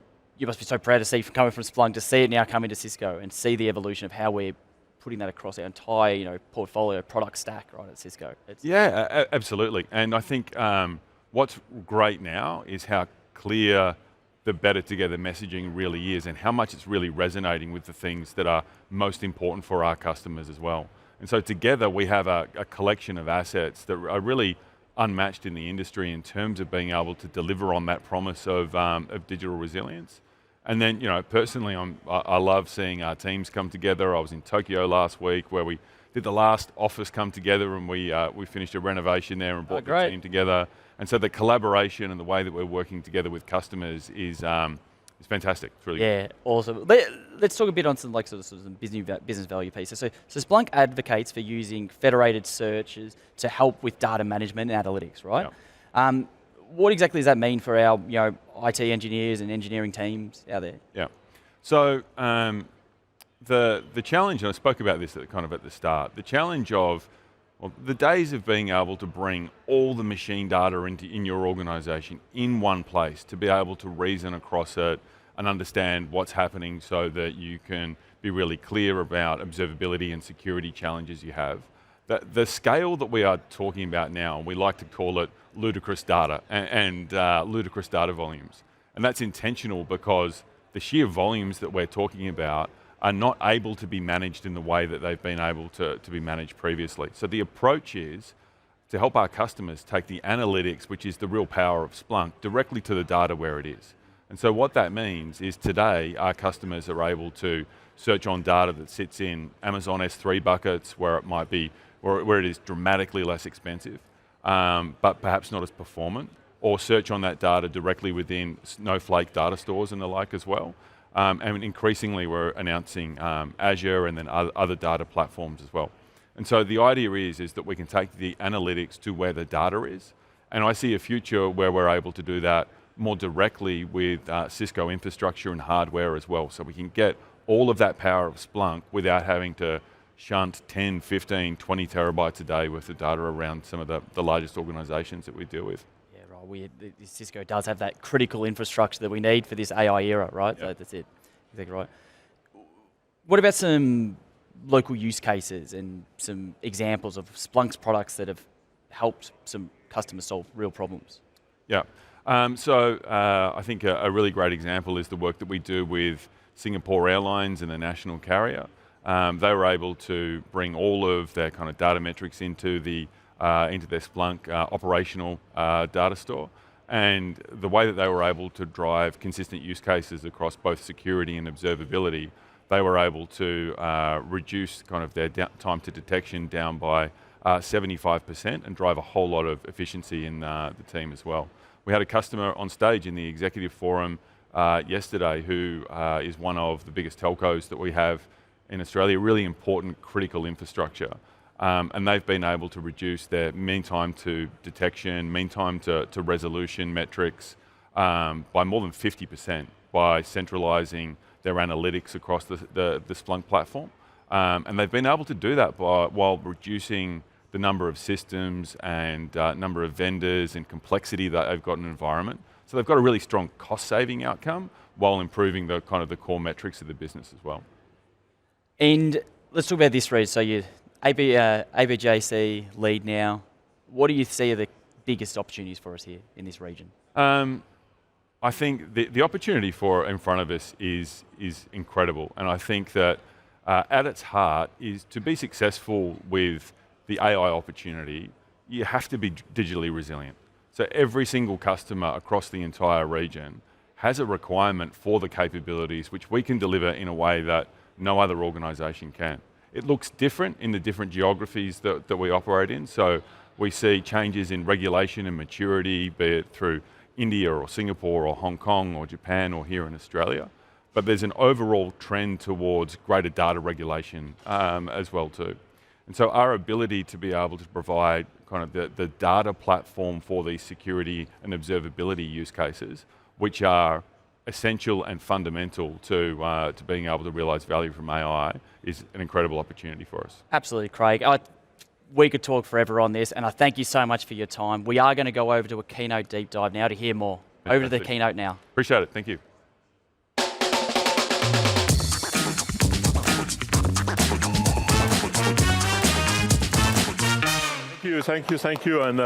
so proud to see coming from Splunk to see it now come into Cisco and see the evolution of how we're putting that across our entire portfolio product stack, right, at Cisco. Absolutely. And I think what's great now is how clear the better together messaging really is, and how much it's really resonating with the things that are most important for our customers as well. And so together we have a collection of assets that are really unmatched in the industry in terms of being able to deliver on that promise of digital resilience. And then, personally, I love seeing our teams come together. I was in Tokyo last week where we did the last office come together, and we finished a renovation there and brought the team together. And so the collaboration and the way that we're working together with customers is fantastic. It's really good. Awesome. Let's talk a bit on some some business value pieces. So Splunk advocates for using federated searches to help with data management and analytics, right? Yeah. What exactly does that mean for our IT engineers and engineering teams out there? Yeah. So the challenge, and I spoke about this at the start, the challenge of the days of being able to bring all the machine data in your organization in one place, to be able to reason across it and understand what's happening so that you can be really clear about observability and security challenges you have. The scale that we are talking about now, we like to call it ludicrous data and ludicrous data volumes. And that's intentional because the sheer volumes that we're talking about are not able to be managed in the way that they've been able to be managed previously. So the approach is to help our customers take the analytics, which is the real power of Splunk, directly to the data where it is. And so what that means is today our customers are able to search on data that sits in Amazon S3 buckets where it might be, where it is dramatically less expensive, but perhaps not as performant, or search on that data directly within Snowflake data stores and the like as well. And increasingly we're announcing Azure and then other data platforms as well. And so the idea is that we can take the analytics to where the data is. And I see a future where we're able to do that more directly with Cisco infrastructure and hardware as well. So we can get all of that power of Splunk without having to shunt 10, 15, 20 terabytes a day worth of data around some of the largest organizations that we deal with. Yeah, right. Cisco does have that critical infrastructure that we need for this AI era, right? Yep. So that's it. Exactly right. What about some local use cases and some examples of Splunk's products that have helped some customers solve real problems? Yeah. So I think a really great example is the work that we do with Singapore Airlines and the national carrier. They were able to bring all of their kind of data metrics into their Splunk operational data store. And the way that they were able to drive consistent use cases across both security and observability, they were able to reduce kind of their time to detection down by 75% and drive a whole lot of efficiency in the team as well. We had a customer on stage in the executive forum yesterday who is one of the biggest telcos that we have in Australia, really important critical infrastructure. And they've been able to reduce their mean time to detection, mean time to resolution metrics by more than 50% by centralizing their analytics across the Splunk platform. And they've been able to do that while reducing the number of systems and number of vendors and complexity that they've got in an environment. So they've got a really strong cost-saving outcome while improving the kind of the core metrics of the business as well. And let's talk about this, Reid. So you're APJC lead now. What do you see are the biggest opportunities for us here in this region? I think the opportunity in front of us is incredible. And I think that at its heart is to be successful with the AI opportunity, you have to be digitally resilient. So every single customer across the entire region has a requirement for the capabilities which we can deliver in a way that no other organization can. It looks different in the different geographies that we operate in. So we see changes in regulation and maturity, be it through India or Singapore or Hong Kong or Japan or here in Australia. But there's an overall trend towards greater data regulation as well too. And so our ability to be able to provide kind of the data platform for these security and observability use cases, which are essential and fundamental to being able to realize value from AI, is an incredible opportunity for us. Absolutely, Craig. We could talk forever on this, and I thank you so much for your time. We are going to go over to a Keynote deep dive now to hear more. Fantastic. Over to the Keynote now. Appreciate it. Thank you. Thank you, and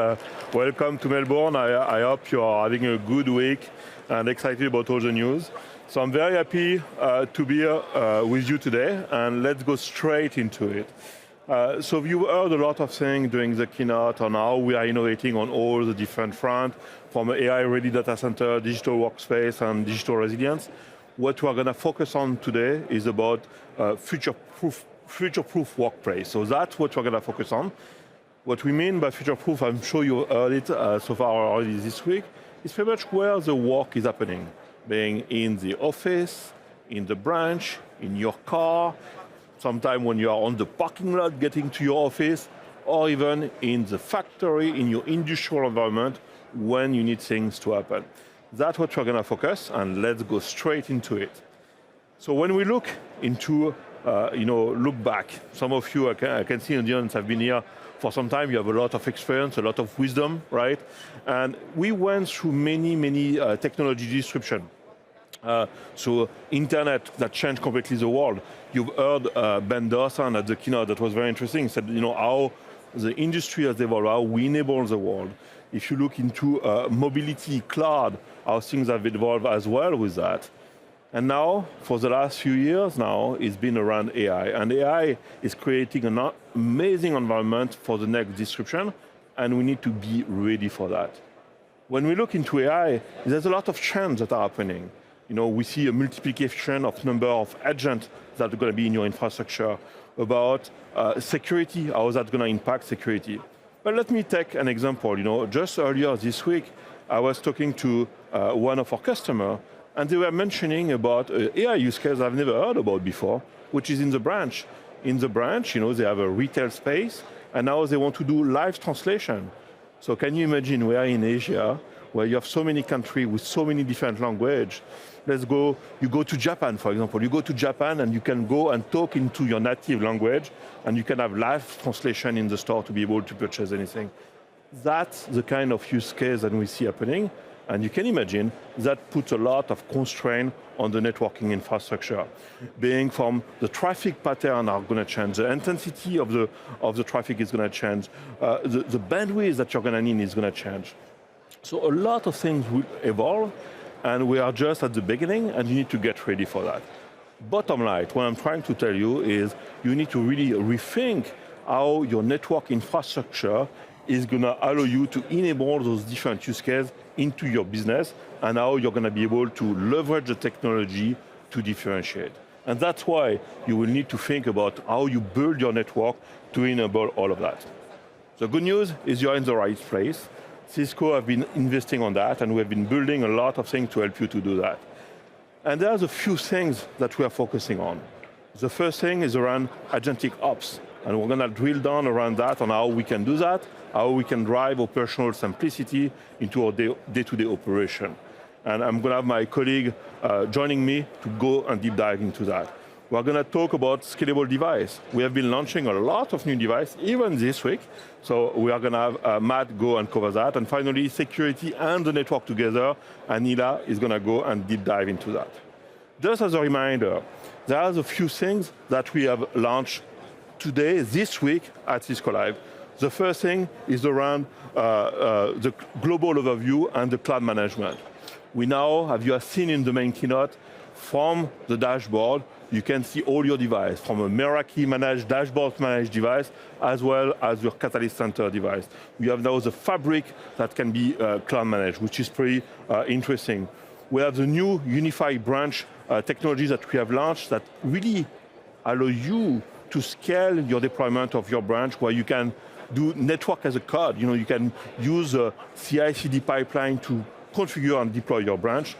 welcome to Melbourne. I hope you are having a good week and excited about all the news. So I'm very happy to be here with you today, and let's go straight into it. So you heard a lot of things during the keynote on how we are innovating on all the different fronts, from AI-ready data center, digital workspace, and digital resilience. What we're going to focus on today is about future-proof workplace. So that's what we're going to focus on. What we mean by future-proof, I'm sure you heard it so far already this week, is pretty much where the work is happening, being in the office, in the branch, in your car, sometime when you are on the parking lot getting to your office, or even in the factory, in your industrial environment, when you need things to happen. That's what we're going to focus, and let's go straight into it. So when we look into, look back, some of you, I can see in the audience have been here for some time. You have a lot of experience, a lot of wisdom, right? And we went through many technology disruption. So internet that changed completely the world. You've heard Ben Dawson at the keynote, that was very interesting. He said, how the industry has evolved, how we enable the world. If you look into mobility, cloud, how things have evolved as well with that. And now, for the last few years now, it's been around AI. And AI is creating an amazing environment for the next disruption, and we need to be ready for that. When we look into AI, there's a lot of changes that are happening. We see a multiplication of number of agents that are going to be in your infrastructure, about security, how that's going to impact security. But let me take an example. Just earlier this week, I was talking to one of our customers, and they were mentioning about an AI use case I've never heard about before, which is in the branch. In the branch, they have a retail space, and now they want to do live translation. So can you imagine we are in Asia, where you have so many countries with so many different languages. You go to Japan, for example. You go to Japan and you can go and talk into your native language, and you can have live translation in the store to be able to purchase anything. That's the kind of use case that we see happening, and you can imagine that puts a lot of constraint on the networking infrastructure. Being from the traffic pattern are going to change, the intensity of the traffic is going to change, the bandwidth that you're going to need is going to change. So a lot of things will evolve, and we are just at the beginning, and you need to get ready for that. Bottom line, what I'm trying to tell you is you need to really rethink how your network infrastructure is going to allow you to enable those different use cases into your business, and how you're going to be able to leverage the technology to differentiate. And that's why you will need to think about how you build your network to enable all of that. The good news is you're in the right place. Cisco have been investing on that, and we have been building a lot of things to help you to do that. And there's a few things that we are focusing on. The first thing is around AgenticOps, and we're going to drill down around that, on how we can do that, how we can drive operational simplicity into our day-to-day operation. And I'm going to have my colleague joining me to go and deep dive into that. We're going to talk about scalable device. We have been launching a lot of new devices, even this week. So we are going to have Matt go and cover that. And finally, security and the network together. Anila is going to go and deep dive into that. Just as a reminder, there are a few things that we have launched today, this week at Cisco Live. The first thing is around the global overview and the cloud management. We now, as you have seen in the main keynote, from the dashboard, you can see all your devices, from a Meraki managed, dashboard managed device, as well as your Catalyst Center device. We have now the fabric that can be cloud managed, which is pretty interesting. We have the new unified branch technologies that we have launched that really allow you to scale your deployment of your branch, where you can do network as a code. You can use a CI/CD pipeline to configure and deploy your branch.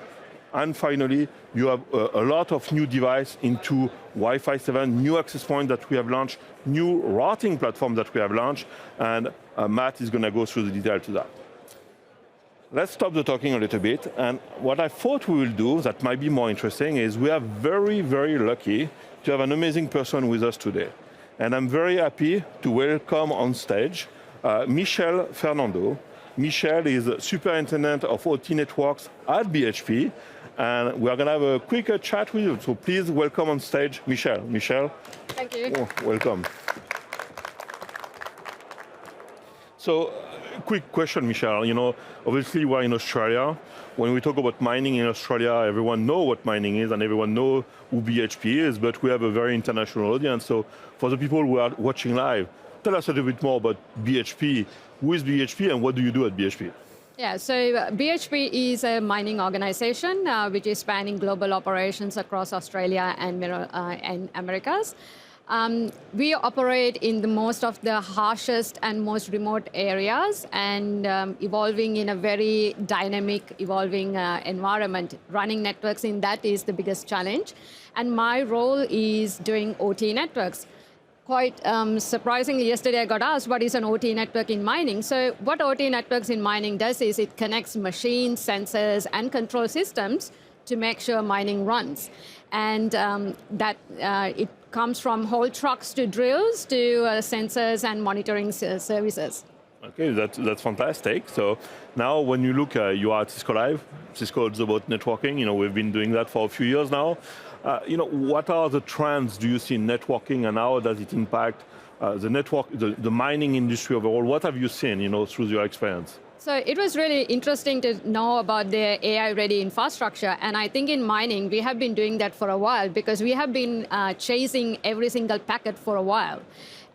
And finally, you have a lot of new devices into Wi-Fi 7, new access points that we have launched, new routing platform that we have launched, and Matt is going to go through the detail to that. Let's stop the talking a little bit, and what I thought we will do that might be more interesting is we are very, very lucky to have an amazing person with us today. And I'm very happy to welcome on stage Michel Fernando. Michel is Superintendent of OT Networks at BHP, and we are going to have a quick chat with you. So please welcome on stage Michel. Michel. Thank you. Oh, welcome. So quick question, Michelle. Obviously we're in Australia. When we talk about mining in Australia, everyone knows what mining is and everyone knows who BHP is, but we have a very international audience. So for the people who are watching live, tell us a little bit more about BHP. Who is BHP and what do you do at BHP? Yeah, so BHP is a mining organization which is spanning global operations across Australia and Americas. We operate in the most of the harshest and most remote areas and evolving in a very dynamic, evolving environment. Running networks in that is the biggest challenge. And my role is doing OT networks. Quite surprisingly, yesterday I got asked, what is an OT network in mining? So what OT networks in mining does is it connects machines, sensors, and control systems to make sure mining runs. And it comes from whole trucks to drills to sensors and monitoring services. Okay, that's fantastic. So now when you look, you are at Cisco Live. Cisco is about networking. We've been doing that for a few years now. What are the trends do you see in networking and how does it impact the mining industry overall? What have you seen, through your experience? So it was really interesting to know about the AI-ready infrastructure. And I think in mining, we have been doing that for a while because we have been chasing every single packet for a while.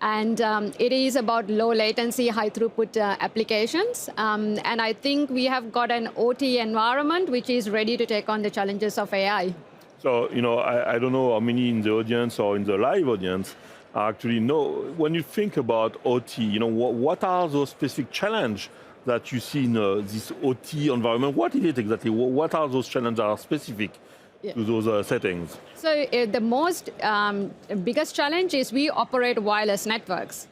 And it is about low latency, high throughput applications. And I think we have got an OT environment which is ready to take on the challenges of AI. So, I don't know how many in the audience or in the live audience actually know, when you think about OT, what are those specific challenges that you see in this OT environment? What is it exactly? What are those challenges that are specific to those settings? So the most biggest challenge is we operate wireless networks.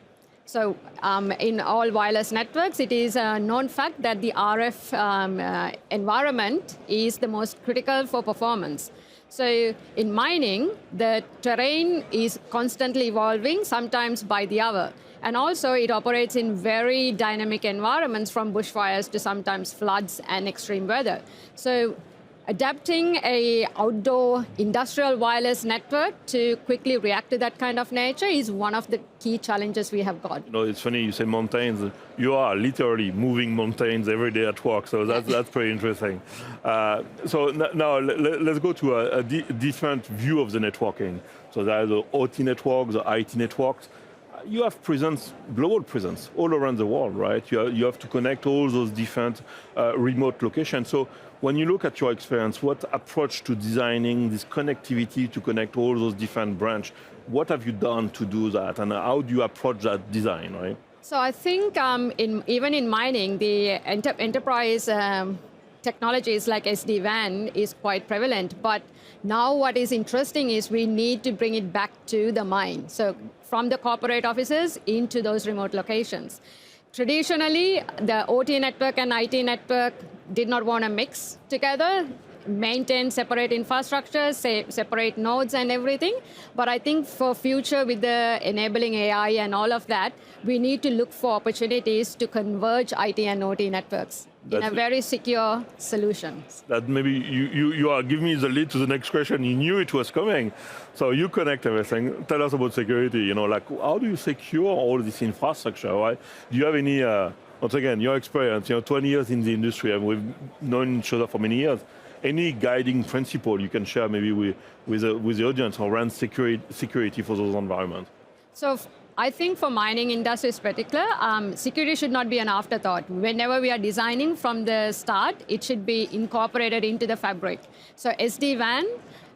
So in all wireless networks, it is a known fact that the RF environment is the most critical for performance. So in mining, the terrain is constantly evolving, sometimes by the hour. And also it operates in very dynamic environments from bushfires to sometimes floods and extreme weather. So adapting an outdoor industrial wireless network to quickly react to that kind of nature is one of the key challenges we have got. It's funny you say mountains. You are literally moving mountains every day at work, so that's pretty interesting. So now let's go to a different view of the networking. So there are the OT networks, the IT networks. You have global presence all around the world, right? You have to connect all those different remote locations. So when you look at your experience, what approach to designing this connectivity to connect all those different branches, what have you done to do that? And how do you approach that design, right? So I think even in mining, the enterprise technologies like SD-WAN is quite prevalent. But now what is interesting is we need to bring it back to the mine. So from the corporate offices into those remote locations. Traditionally, the OT network and IT network did not want to mix together, maintain separate infrastructure, separate nodes and everything. But I think for future with the enabling AI and all of that, we need to look for opportunities to converge IT and OT networks in a very secure solution. That maybe you are giving me the lead to the next question. You knew it was coming. So you connect everything. Tell us about security. How do you secure all this infrastructure, right? Do you have any, once again, your experience, 20 years in the industry, and we've known each other for many years. Any guiding principle you can share maybe with the audience around security for those environments? So I think for mining industries in particular, security should not be an afterthought. Whenever we are designing from the start, it should be incorporated into the fabric. So SD-WAN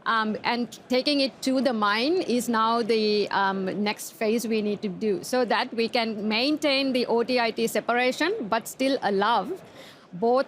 and taking it to the mine is now the next phase we need to do so that we can maintain the OT-IT separation but still allow both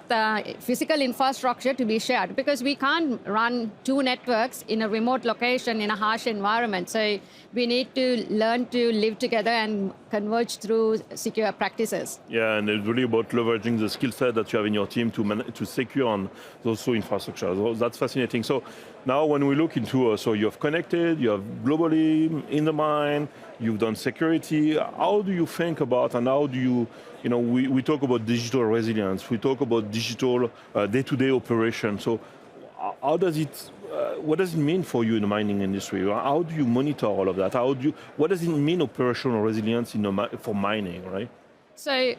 physical infrastructure to be shared because we can't run two networks in a remote location in a harsh environment. So we need to learn to live together and converge through secure practices. Yeah, and it's really about leveraging the skill set that you have in your team to secure on those two infrastructures. So that's fascinating. So now when we look into, so you have connected, you have globally in the mine, you've done security. How do you think about and how do you, we talk about digital resilience, we talk about digital day-to-day operation. So how does it, what does it mean for you in the mining industry? How do you monitor all of that? What does it mean operational resilience for mining, right? So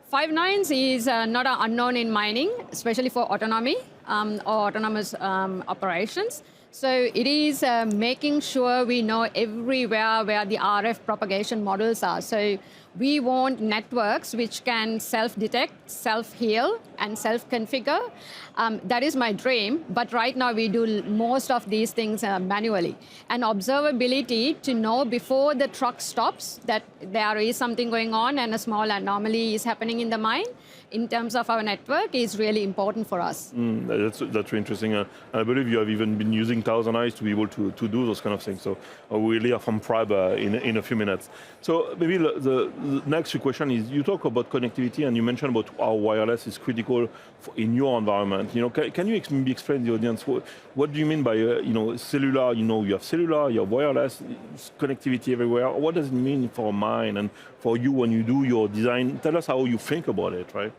5 nines is not an unknown in mining, especially for autonomy or autonomous operations. So it is making sure we know everywhere where the RF propagation models are. So we want networks which can self-detect, self-heal, and self-configure. That is my dream, but right now we do most of these things manually. And observability to know before the truck stops that there is something going on and a small anomaly is happening in the mine, in terms of our network, is really important for us. That's really interesting. I believe you have even been using Thousand Eyes to be able to do those kind of things. So we'll hear from Prab in a few minutes. So maybe the next question is, you talk about connectivity and you mentioned about how wireless is critical in your environment. Can you maybe explain to the audience what do you mean by cellular? You have cellular, you have wireless, connectivity everywhere. What does it mean for a mine and for you when you do your design? Tell us how you think about it, right?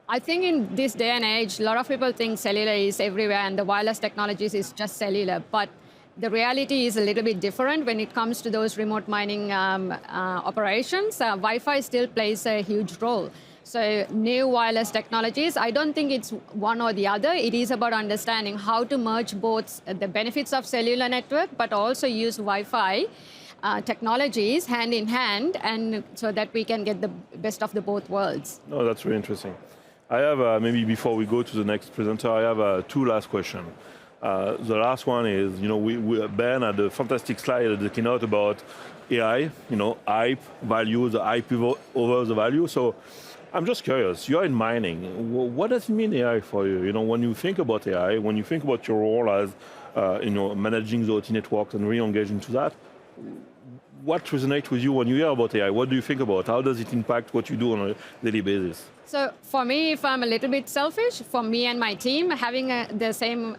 I think in this day and age, a lot of people think cellular is everywhere and the wireless technologies is just cellular. But the reality is a little bit different when it comes to those remote mining operations. Wi-Fi still plays a huge role. So new wireless technologies, I don't think it's one or the other. It is about understanding how to merge both the benefits of cellular network, but also use Wi-Fi technologies hand in hand, and so that we can get the best of the both worlds. No, that's really interesting. I have, maybe before we go to the next presenter, I have 2 last questions. The last one is, Ben had a fantastic slide at the keynote about AI, hype, value, the hype over the value. So I'm just curious, you're in mining. What does it mean AI for you? When you think about AI, when you think about your role as, managing the OT networks and re-engage into that, what resonates with you when you hear about AI? What do you think about? How does it impact what you do on a daily basis? So for me, if I'm a little bit selfish, for me and my team, having the same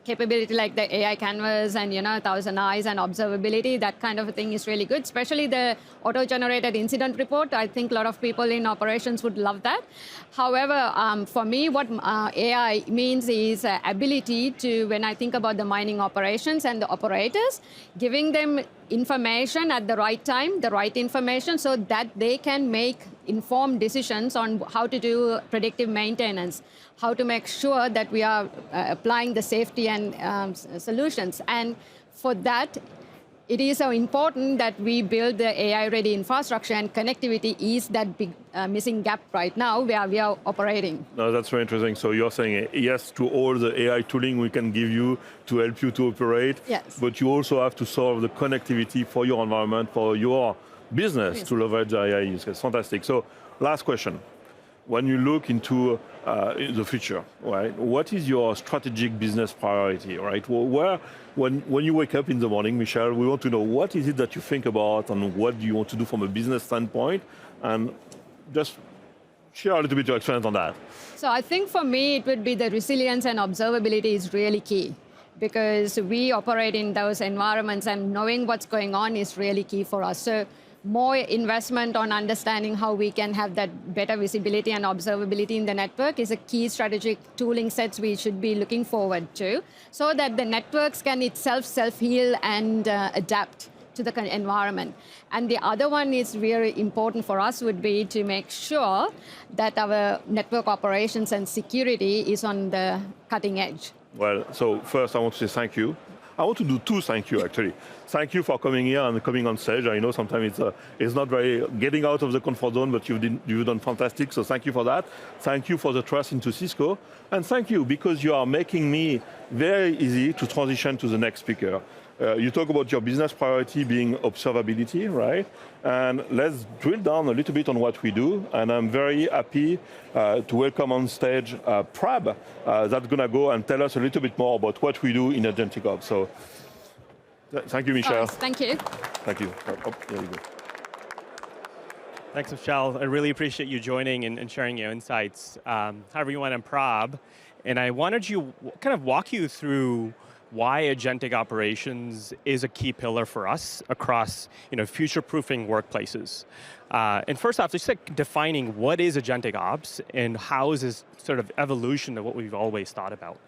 capability like the AI canvas and Thousand Eyes and observability, that kind of a thing is really good, especially the auto-generated incident report. I think a lot of people in operations would love that. However, for me, what AI means is ability to, when I think about the mining operations and the operators, giving them information at the right time, the right information, so that they can make informed decisions on how to do predictive maintenance, how to make sure that we are applying the safety and solutions. And for that, it is so important that we build the AI-ready infrastructure, and connectivity is that big missing gap right now where we are operating. No, that's very interesting. So you're saying yes to all the AI tooling we can give you to help you to operate, yes, but you also have to solve the connectivity for your environment, for your business, to leverage AI use case. Fantastic. So last question. When you look into the future, right, what is your strategic business priority, right? When you wake up in the morning, Michelle, we want to know what is it that you think about and what do you want to do from a business standpoint, and just share a little bit your experience on that. So I think for me, it would be the resilience and observability is really key, because we operate in those environments and knowing what's going on is really key for us. So more investment on understanding how we can have that better visibility and observability in the network is a key strategic tooling sets we should be looking forward to, so that the networks can itself self-heal and adapt to the environment. And the other one is really important for us would be to make sure that our network operations and security is on the cutting edge. Well, so first I want to say thank you. I want to do 2 thank you, actually. Thank you for coming here and coming on stage. I know sometimes it's not very getting out of the comfort zone, but you've done fantastic, so thank you for that. Thank you for the trust into Cisco. And thank you because you are making me very easy to transition to the next speaker. You talk about your business priority being observability, right? And let's drill down a little bit on what we do. And I'm very happy to welcome on stage Prab, that's going to go and tell us a little bit more about what we do in AgenticOps. So thank you, Michelle. Thank you. Thank you. Oh, there you go. Thanks, Michelle. I really appreciate you joining and sharing your insights. Hi, everyone. I'm Prab, and I wanted to kind of walk you through why agentic operations is a key pillar for us across future-proofing workplaces. And first off, just like defining what is agentic ops and how is this sort of evolution of what we've always thought about.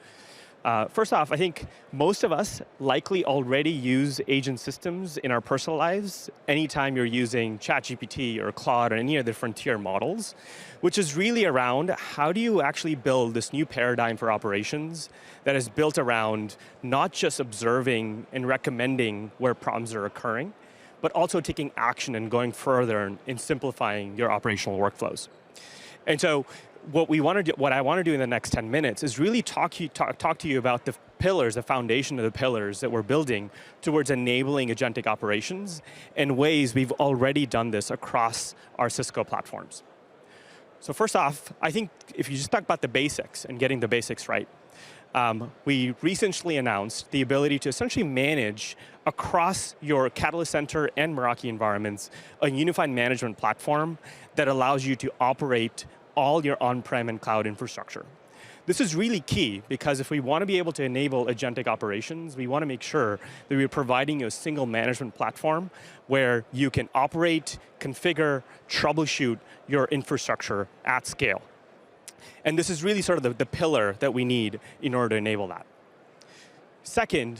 First off, I think most of us likely already use agent systems in our personal lives anytime you're using ChatGPT or Claude or any of the frontier models, which is really around how do you actually build this new paradigm for operations that is built around not just observing and recommending where problems are occurring, but also taking action and going further in simplifying your operational workflows. And so what I want to do in the next 10 minutes is really talk to you about the pillars, the foundation of the pillars that we're building towards enabling agentic operations and ways we've already done this across our Cisco platforms. So first off, I think if you just talk about the basics and getting the basics right, we recently announced the ability to essentially manage across your Catalyst Center and Meraki environments a unified management platform that allows you to operate all your on-prem and cloud infrastructure. This is really key because if we want to be able to enable agentic operations, we want to make sure that we're providing you a single management platform where you can operate, configure, troubleshoot your infrastructure at scale. And this is really sort of the pillar that we need in order to enable that. Second,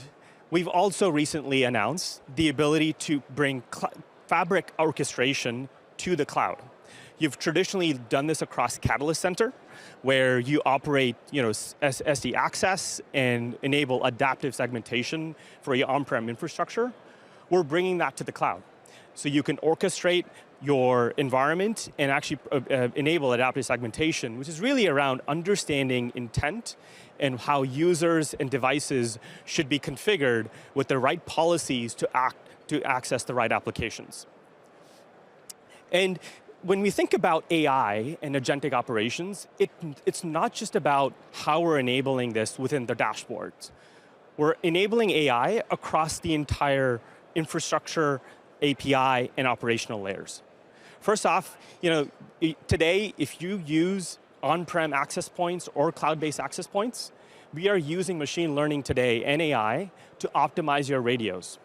we've also recently announced the ability to bring fabric orchestration to the cloud. You've traditionally done this across Catalyst Center, where you operate SD access and enable adaptive segmentation for your on-prem infrastructure. We're bringing that to the cloud. So you can orchestrate your environment and actually enable adaptive segmentation, which is really around understanding intent and how users and devices should be configured with the right policies to access the right applications. And when we think about AI and agentic operations, it's not just about how we're enabling this within the dashboards. We're enabling AI across the entire infrastructure, API, and operational layers. First off, today, if you use on-prem access points or cloud-based access points, we are using machine learning today and AI to optimize your radios.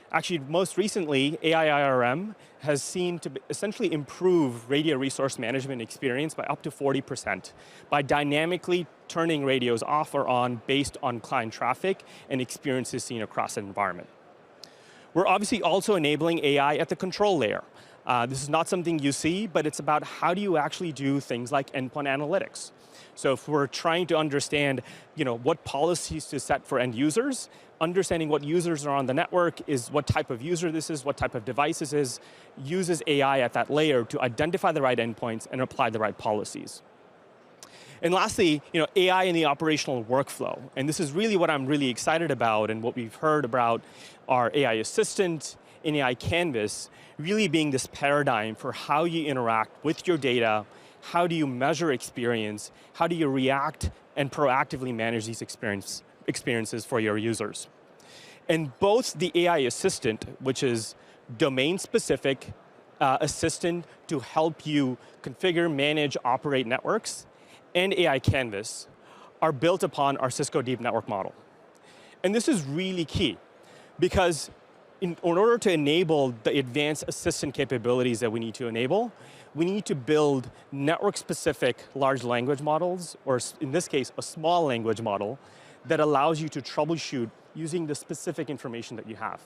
Actually, most recently, AI-IRM has seen to essentially improve radio resource management experience by up to 40% by dynamically turning radios off or on based on client traffic and experiences seen across an environment. We're obviously also enabling AI at the control layer. This is not something you see, but it's about how do you actually do things like endpoint analytics. So if we're trying to understand what policies to set for end users, understanding what users are on the network is what type of user this is, what type of device this is, uses AI at that layer to identify the right endpoints and apply the right policies. And lastly, AI in the operational workflow. And this is really what I'm really excited about and what we've heard about our AI assistant and AI canvas really being this paradigm for how you interact with your data, how do you measure experience, how do you react and proactively manage these experiences for your users. And both the AI assistant, which is domain-specific assistant to help you configure, manage, operate networks, and AI Canvas are built upon our Cisco Deep Network Model. And this is really key because in order to enable the advanced assistant capabilities that we need to enable, we need to build network-specific large language models, or in this case, a small language model that allows you to troubleshoot using the specific information that you have.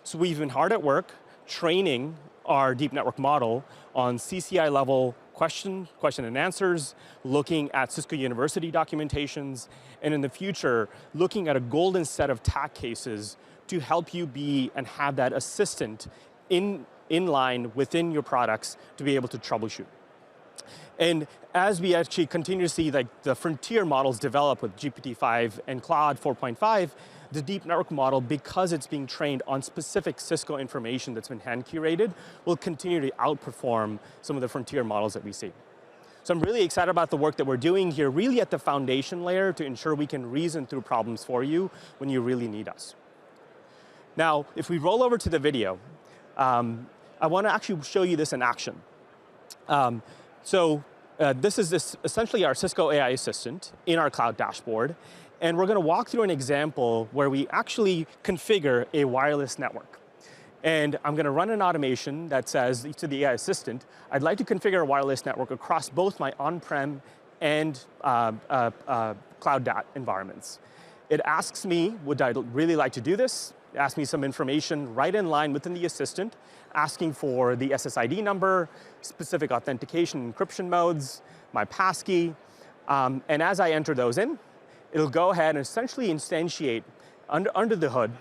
So we've been hard at work training our deep network model on CCI level question and answers, looking at Cisco University documentations, and in the future, looking at a golden set of TAC cases to help you be and have that assistant in line within your products to be able to troubleshoot. And as we actually continue to see the frontier models develop with GPT-5 and Claude 4.5, the deep network model, because it's being trained on specific Cisco information that's been hand-curated, will continue to outperform some of the frontier models that we see. So I'm really excited about the work that we're doing here, really at the foundation layer to ensure we can reason through problems for you when you really need us. Now, if we roll over to the video, I want to actually show you this in action. This is essentially our Cisco AI assistant in our cloud dashboard. And we're going to walk through an example where we actually configure a wireless network. And I'm going to run an automation that says to the AI assistant, I'd like to configure a wireless network across both my on-prem and cloud environments. It asks me, would I really like to do this? It asks me some information right in line within the assistant, asking for the SSID number, specific authentication encryption modes, my passkey, and as I enter those in, it'll go ahead and essentially instantiate under the hood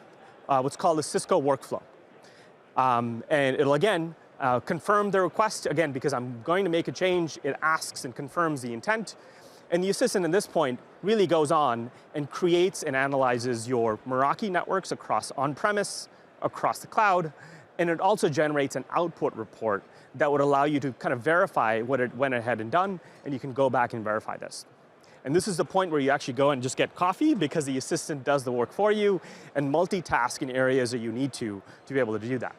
what's called a Cisco workflow. And it'll again confirm the request, again, because I'm going to make a change, it asks and confirms the intent. And the assistant at this point really goes on and creates and analyzes your Meraki networks across on-premise, across the cloud, and it also generates an output report that would allow you to kind of verify what it went ahead and done, and you can go back and verify this. And this is the point where you actually go and just get coffee because the assistant does the work for you and multitask in areas that you need to be able to do that.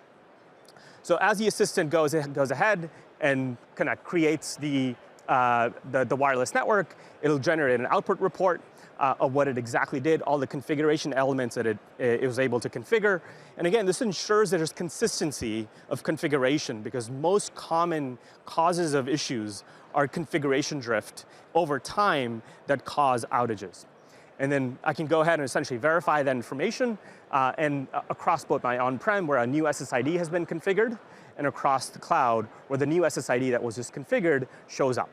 So as the assistant goes ahead and kind of creates the wireless network, it'll generate an output report of what it exactly did, all the configuration elements that it was able to configure. And again, this ensures that there's consistency of configuration because most common causes of issues are configuration drift over time that cause outages. And then I can go ahead and essentially verify that information and across both my on-prem where a new SSID has been configured and across the cloud where the new SSID that was just configured shows up.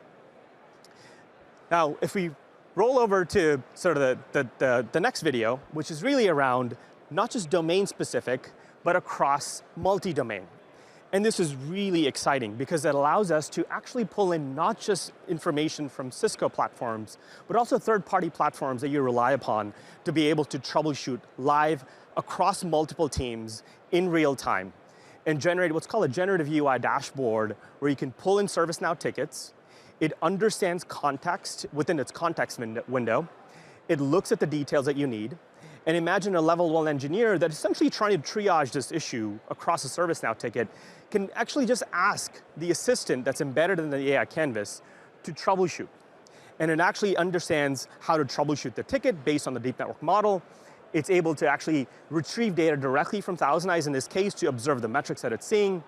Now, if we roll over to sort of the next video, which is really around not just domain specific, but across multi-domain. And this is really exciting because it allows us to actually pull in not just information from Cisco platforms, but also third-party platforms that you rely upon to be able to troubleshoot live across multiple teams in real time and generate what's called a generative UI dashboard where you can pull in ServiceNow tickets. It understands context within its context window. It looks at the details that you need. And imagine a level 1 engineer that's essentially trying to triage this issue across a ServiceNow ticket can actually just ask the assistant that's embedded in the AI canvas to troubleshoot. And it actually understands how to troubleshoot the ticket based on the deep network model. It's able to actually retrieve data directly from ThousandEyes in this case to observe the metrics that it's seeing.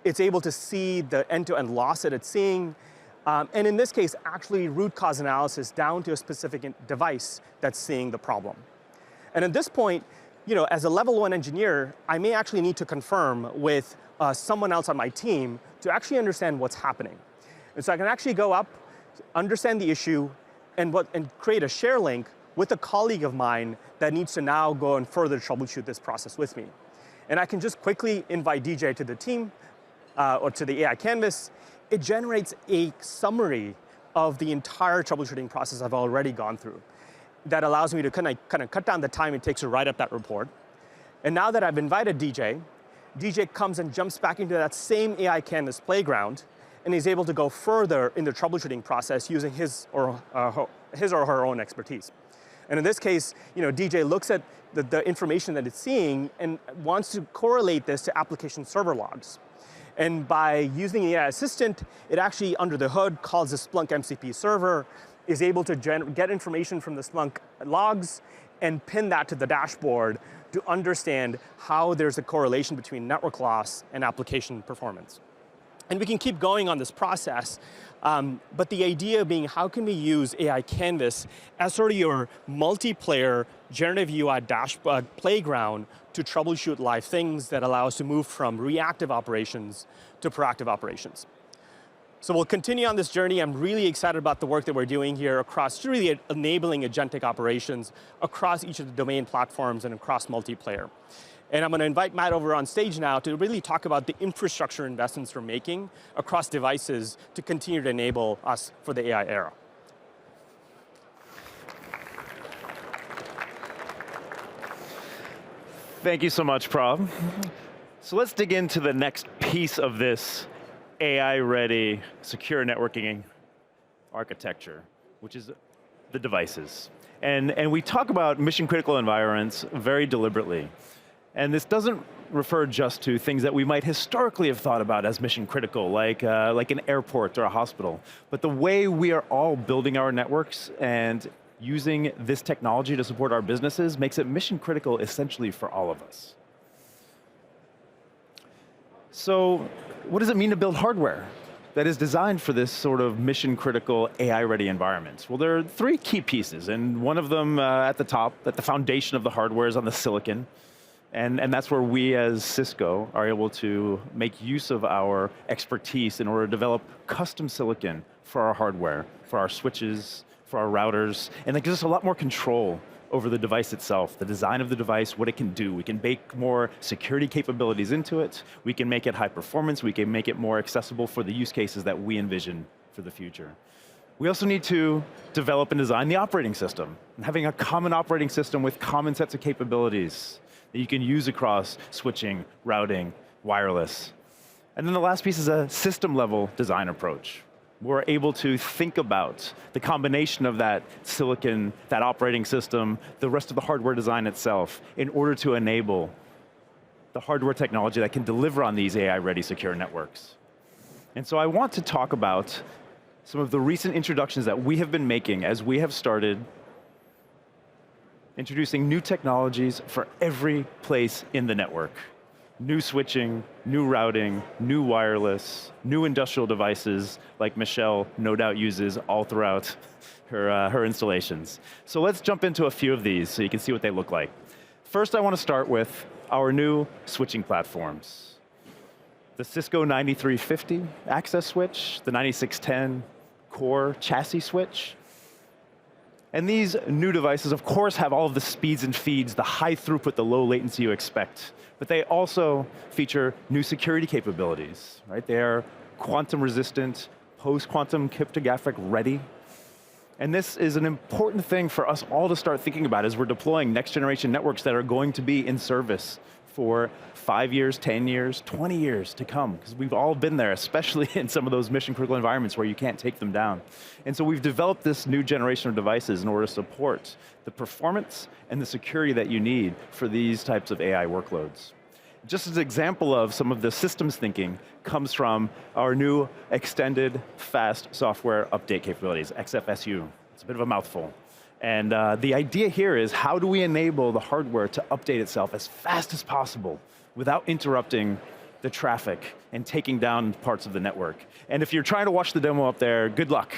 It's able to see the end-to-end loss that it's seeing. And in this case, actually root cause analysis down to a specific device that's seeing the problem. And at this point, as a level 1 engineer, I may actually need to confirm with someone else on my team to actually understand what's happening. And so I can actually go up, understand the issue, and create a share link with a colleague of mine that needs to now go and further troubleshoot this process with me. And I can just quickly invite DJ to the team or to the AI canvas. It generates a summary of the entire troubleshooting process I've already gone through. That allows me to kind of cut down the time it takes to write up that report. And now that I've invited DJ, DJ comes and jumps back into that same AI canvas playground and is able to go further in the troubleshooting process using his or her own expertise. And in this case, DJ looks at the information that it's seeing and wants to correlate this to application server logs. And by using the AI assistant, it actually, under the hood, calls the Splunk MCP server, is able to get information from the Splunk logs and pin that to the dashboard to understand how there's a correlation between network loss and application performance. And we can keep going on this process, but the idea being how can we use AI Canvas as sort of your multiplayer generative UI dashboard playground to troubleshoot live things that allow us to move from reactive operations to proactive operations. So we'll continue on this journey. I'm really excited about the work that we're doing here across really enabling agentic operations across each of the domain platforms and across multiplayer. And I'm going to invite Matt over on stage now to really talk about the infrastructure investments we're making across devices to continue to enable us for the AI era. Thank you so much, Prab. So let's dig into the next piece of this AI-ready secure networking architecture, which is the devices. And we talk about mission-critical environments very deliberately. And this doesn't refer just to things that we might historically have thought about as mission-critical, like an airport or a hospital. But the way we are all building our networks and using this technology to support our businesses makes it mission-critical essentially for all of us. So what does it mean to build hardware? that is designed for this sort of mission-critical AI-ready environment? Well, there are three key pieces, and one of them at the top, at the foundation of the hardware, is on the silicon. And that's where we as Cisco are able to make use of our expertise in order to develop custom silicon for our hardware, for our switches, for our routers, and that gives us a lot more control over the device itself, the design of the device, what it can do. We can bake more security capabilities into it, we can make it high performance, we can make it more accessible for the use cases that we envision for the future. We also need to develop and design the operating system, and having a common operating system with common sets of capabilities that you can use across switching, routing, wireless. And then the last piece is a system-level design approach. We're able to think about the combination of that silicon, that operating system, the rest of the hardware design itself, in order to enable the hardware technology that can deliver on these AI-ready secure networks. And so I want to talk about some of the recent introductions that we have been making as we have started introducing new technologies for every place in the network. New switching, new routing, new wireless, new industrial devices like Michelle no doubt uses all throughout her installations. So let's jump into a few of these so you can see what they look like. First, I want to start with our new switching platforms. The Cisco 9350 access switch, the 9610 core chassis switch. And these new devices, of course, have all of the speeds and feeds, the high throughput, the low latency you expect. But they also feature new security capabilities, right? They are quantum resistant, post-quantum cryptographic ready. And this is an important thing for us all to start thinking about as we're deploying next generation networks that are going to be in service for 5 years, 10 years, 20 years to come, because we've all been there, especially in some of those mission critical environments where you can't take them down. And so we've developed this new generation of devices in order to support the performance and the security that you need for these types of AI workloads. Just as an example of some of the systems thinking comes from our new extended fast software update capabilities, XFSU. It's a bit of a mouthful. And the idea here is how do we enable the hardware to update itself as fast as possible without interrupting the traffic and taking down parts of the network. And if you're trying to watch the demo up there, good luck.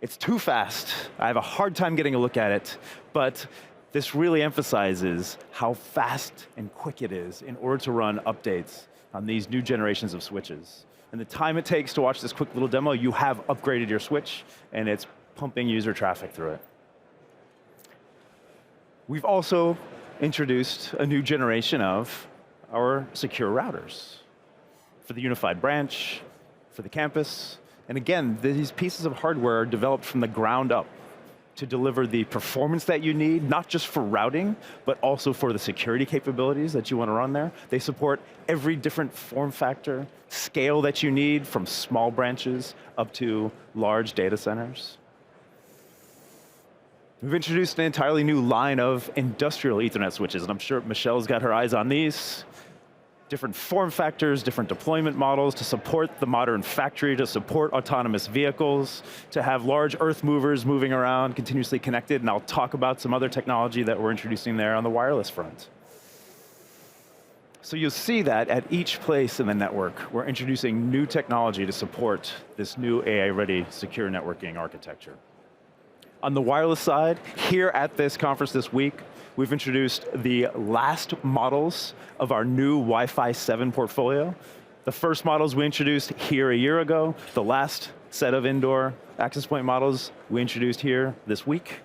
It's too fast. I have a hard time getting a look at it, but this really emphasizes how fast and quick it is in order to run updates on these new generations of switches. And the time it takes to watch this quick little demo, you have upgraded your switch, and it's pumping user traffic through it. We've also introduced a new generation of our secure routers for the unified branch, for the campus. And again, these pieces of hardware are developed from the ground up to deliver the performance that you need, not just for routing, but also for the security capabilities that you want to run there. They support every different form factor, scale that you need, from small branches up to large data centers. We've introduced an entirely new line of industrial Ethernet switches, and I'm sure Michelle's got her eyes on these. Different form factors, different deployment models to support the modern factory, to support autonomous vehicles, to have large earth movers moving around, continuously connected, and I'll talk about some other technology that we're introducing there on the wireless front. So you'll see that at each place in the network, we're introducing new technology to support this new AI-ready secure networking architecture. On the wireless side, here at this conference this week, we've introduced the last models of our new Wi-Fi 7 portfolio. The first models we introduced here a year ago. The last set of indoor access point models we introduced here this week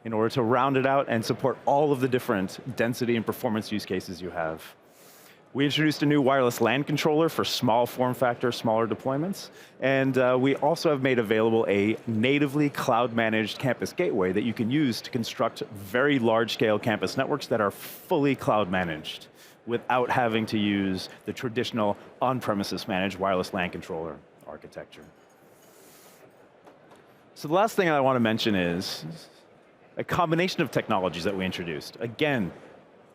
in order to round it out and support all of the different density and performance use cases you have. We introduced a new wireless LAN controller for small form factor, smaller deployments. And we also have made available a natively cloud-managed campus gateway that you can use to construct very large-scale campus networks that are fully cloud-managed without having to use the traditional on-premises managed wireless LAN controller architecture. So the last thing I want to mention is a combination of technologies that we introduced. Again,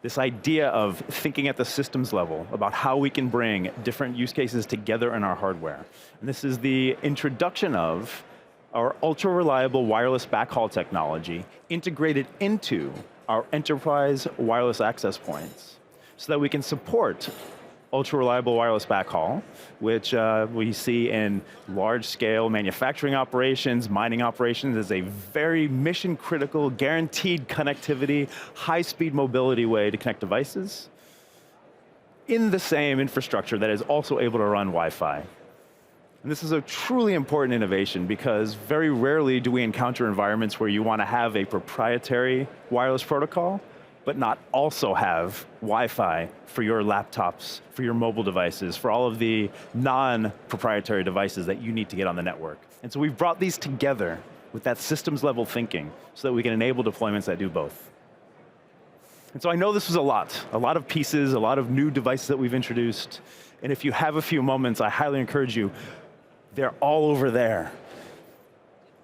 this idea of thinking at the systems level about how we can bring different use cases together in our hardware. And this is the introduction of our ultra-reliable wireless backhaul technology integrated into our enterprise wireless access points so that we can support ultra-reliable wireless backhaul, which we see in large-scale manufacturing operations, mining operations as a very mission-critical, guaranteed connectivity, high-speed mobility way to connect devices in the same infrastructure that is also able to run Wi-Fi. And this is a truly important innovation because very rarely do we encounter environments where you want to have a proprietary wireless protocol, but not also have Wi-Fi for your laptops, for your mobile devices, for all of the non-proprietary devices that you need to get on the network. And so we've brought these together with that systems level thinking so that we can enable deployments that do both. And so I know this was a lot of pieces, a lot of new devices that we've introduced. And if you have a few moments, I highly encourage you, they're all over there.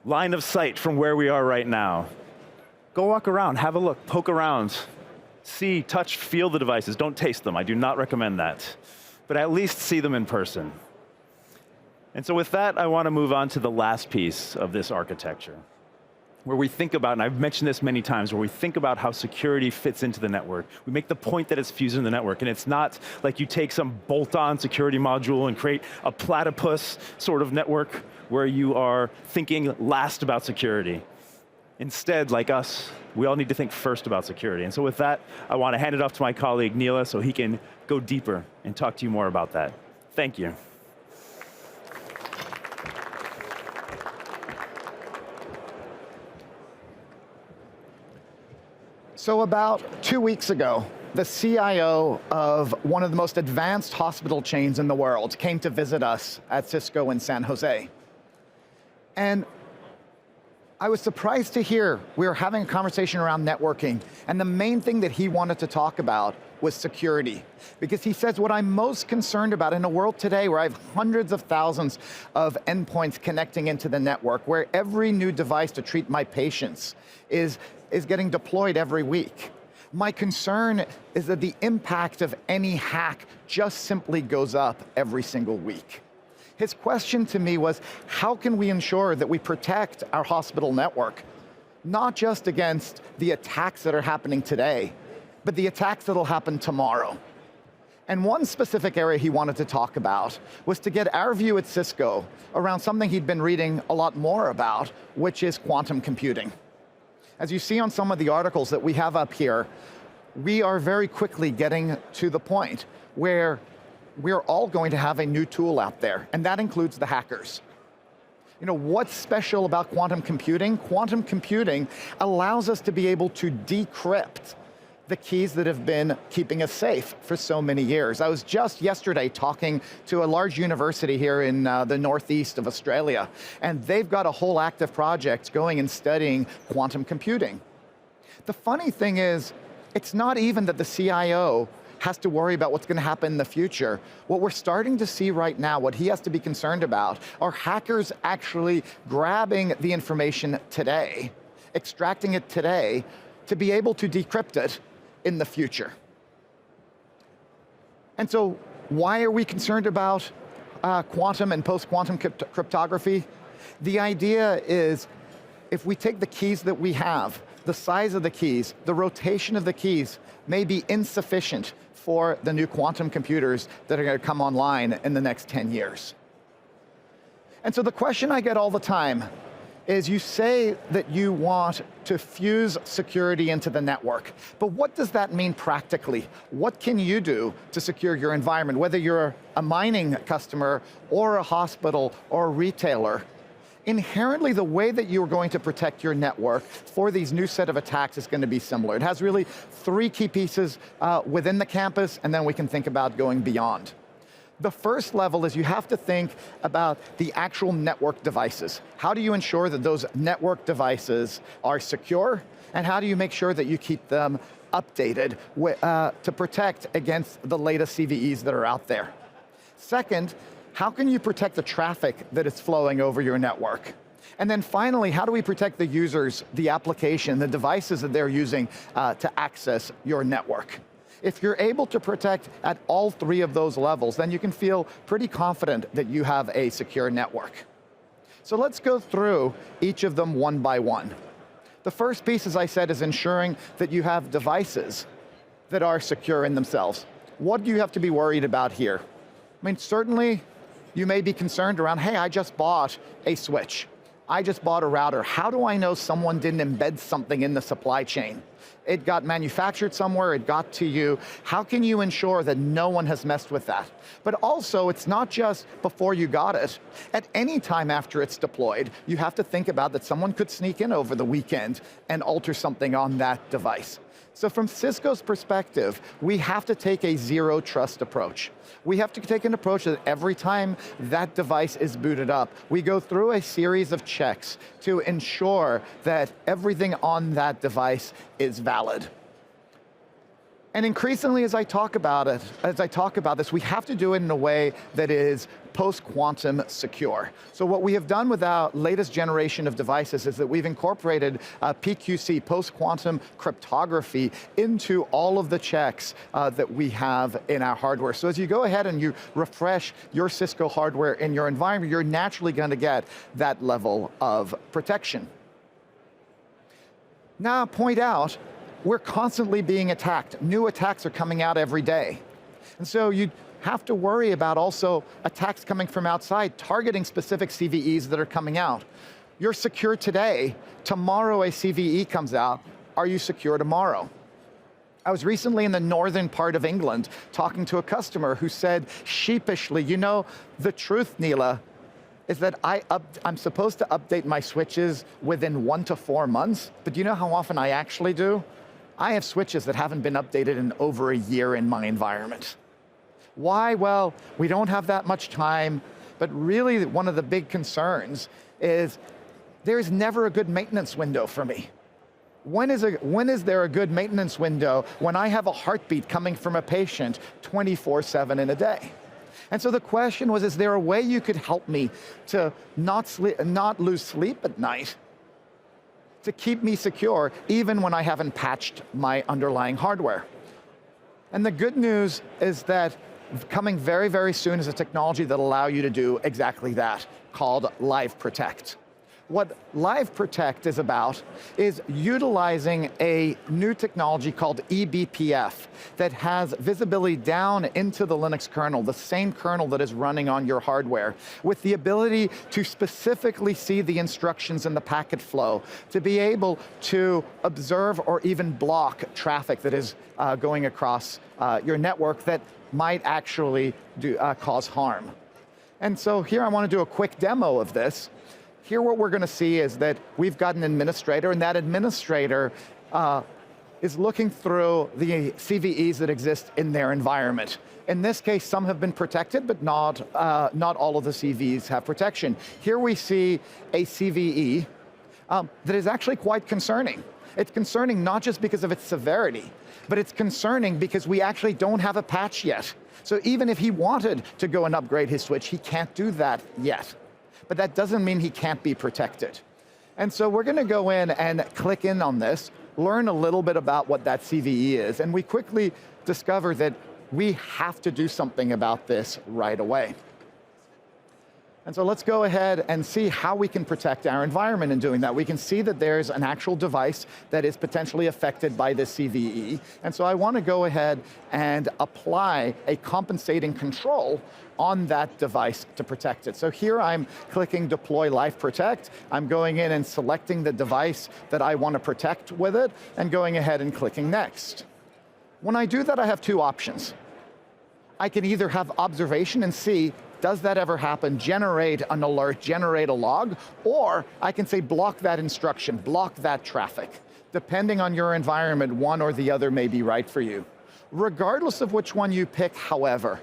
Line of sight from where we are right now. Go walk around, have a look, poke around, see, touch, feel the devices. Don't taste them, I do not recommend that. But at least see them in person. And so with that, I want to move on to the last piece of this architecture, where we think about, and I've mentioned this many times, where we think about how security fits into the network. We make the point that it's fused in the network, and it's not like you take some bolt-on security module and create a platypus sort of network where you are thinking last about security. Instead, like us, we all need to think first about security. And so with that, I want to hand it off to my colleague, Neela, so he can go deeper and talk to you more about that. Thank you. So about 2 weeks ago, the CIO of one of the most advanced hospital chains in the world came to visit us at Cisco in San Jose. And I was surprised to hear we were having a conversation around networking, and the main thing that he wanted to talk about was security. Because he says, what I'm most concerned about in a world today where I have hundreds of thousands of endpoints connecting into the network, where every new device to treat my patients is getting deployed every week. My concern is that the impact of any hack just simply goes up every single week. His question to me was, how can we ensure that we protect our hospital network, not just against the attacks that are happening today, but the attacks that'll happen tomorrow? And one specific area he wanted to talk about was to get our view at Cisco around something he'd been reading a lot more about, which is quantum computing. As you see on some of the articles that we have up here, we are very quickly getting to the point where we're all going to have a new tool out there, and that includes the hackers. You know, what's special about quantum computing? Quantum computing allows us to be able to decrypt the keys that have been keeping us safe for so many years. I was just yesterday talking to a large university here in the northeast of Australia, and they've got a whole active project going and studying quantum computing. The funny thing is, it's not even that the CIO has to worry about what's going to happen in the future. What we're starting to see right now, what he has to be concerned about, are hackers actually grabbing the information today, extracting it today, to be able to decrypt it in the future. And so why are we concerned about quantum and post-quantum cryptography? The idea is, if we take the keys that we have, the size of the keys, the rotation of the keys may be insufficient for the new quantum computers that are going to come online in the next 10 years. And so the question I get all the time is, you say that you want to fuse security into the network, but what does that mean practically? What can you do to secure your environment, whether you're a mining customer or a hospital or a retailer? Inherently, the way that you're going to protect your network for these new set of attacks is going to be similar. It has really three key pieces within the campus, and then we can think about going beyond. The first level is you have to think about the actual network devices. How do you ensure that those network devices are secure, and how do you make sure that you keep them updated to protect against the latest CVEs that are out there? Second, how can you protect the traffic that is flowing over your network? And then finally, how do we protect the users, the application, the devices that they're using to access your network? If you're able to protect at all three of those levels, then you can feel pretty confident that you have a secure network. So let's go through each of them one by one. The first piece, as I said, is ensuring that you have devices that are secure in themselves. what do you have to be worried about here? I mean, certainly you may be concerned around, hey, I just bought a switch. I just bought a router. How do I know someone didn't embed something in the supply chain? It got manufactured somewhere, it got to you. How can you ensure that no one has messed with that? But also, it's not just before you got it. At any time after it's deployed, you have to think about that someone could sneak in over the weekend and alter something on that device. So from Cisco's perspective, we have to take a zero trust approach. We have to take an approach that every time that device is booted up, we go through a series of checks to ensure that everything on that device is valid. And increasingly, as I talk about this, we have to do it in a way that is post-quantum secure. So what we have done with our latest generation of devices is that we've incorporated PQC, post-quantum cryptography, into all of the checks that we have in our hardware. So as you go ahead and you refresh your Cisco hardware in your environment, you're naturally going to get that level of protection. Now, I point out, we're constantly being attacked. New attacks are coming out every day. And so you have to worry about also attacks coming from outside, targeting specific CVEs that are coming out. You're secure today, tomorrow a CVE comes out, are you secure tomorrow? I was recently in the northern part of England talking to a customer who said sheepishly, you know, the truth, Neela, is that I'm supposed to update my switches within 1 to 4 months, but do you know how often I actually do? I have switches that haven't been updated in over a year in my environment. Why? Well, we don't have that much time, but really one of the big concerns is there's never a good maintenance window for me. When is there a good maintenance window when I have a heartbeat coming from a patient 24/7 in a day? And so the question was, is there a way you could help me to not lose sleep at night, to keep me secure, even when I haven't patched my underlying hardware? And the good news is that coming very, very soon is a technology that'll allow you to do exactly that, called Live Protect. What Live Protect is about is utilizing a new technology called eBPF that has visibility down into the Linux kernel, the same kernel that is running on your hardware, with the ability to specifically see the instructions in the packet flow, to be able to observe or even block traffic that is going across your network that might actually cause harm. And so here I want to do a quick demo of this. Here what we're going to see is that we've got an administrator, and that administrator is looking through the CVEs that exist in their environment. In this case, some have been protected, but not all of the CVEs have protection. Here we see a CVE that is actually quite concerning. It's concerning not just because of its severity, but it's concerning because we actually don't have a patch yet. So even if he wanted to go and upgrade his switch, he can't do that yet. But that doesn't mean he can't be protected. And so we're going to go in and click in on this, learn a little bit about what that CVE is, and we quickly discover that we have to do something about this right away. And so let's go ahead and see how we can protect our environment in doing that. We can see that there's an actual device that is potentially affected by this CVE. And so I want to go ahead and apply a compensating control on that device to protect it. So here I'm clicking Deploy Live Protect. I'm going in and selecting the device that I want to protect with it and going ahead and clicking Next. When I do that, I have two options. I can either have observation and see, does that ever happen? Generate an alert, generate a log, or I can say block that instruction, block that traffic. Depending on your environment, one or the other may be right for you. Regardless of which one you pick, however,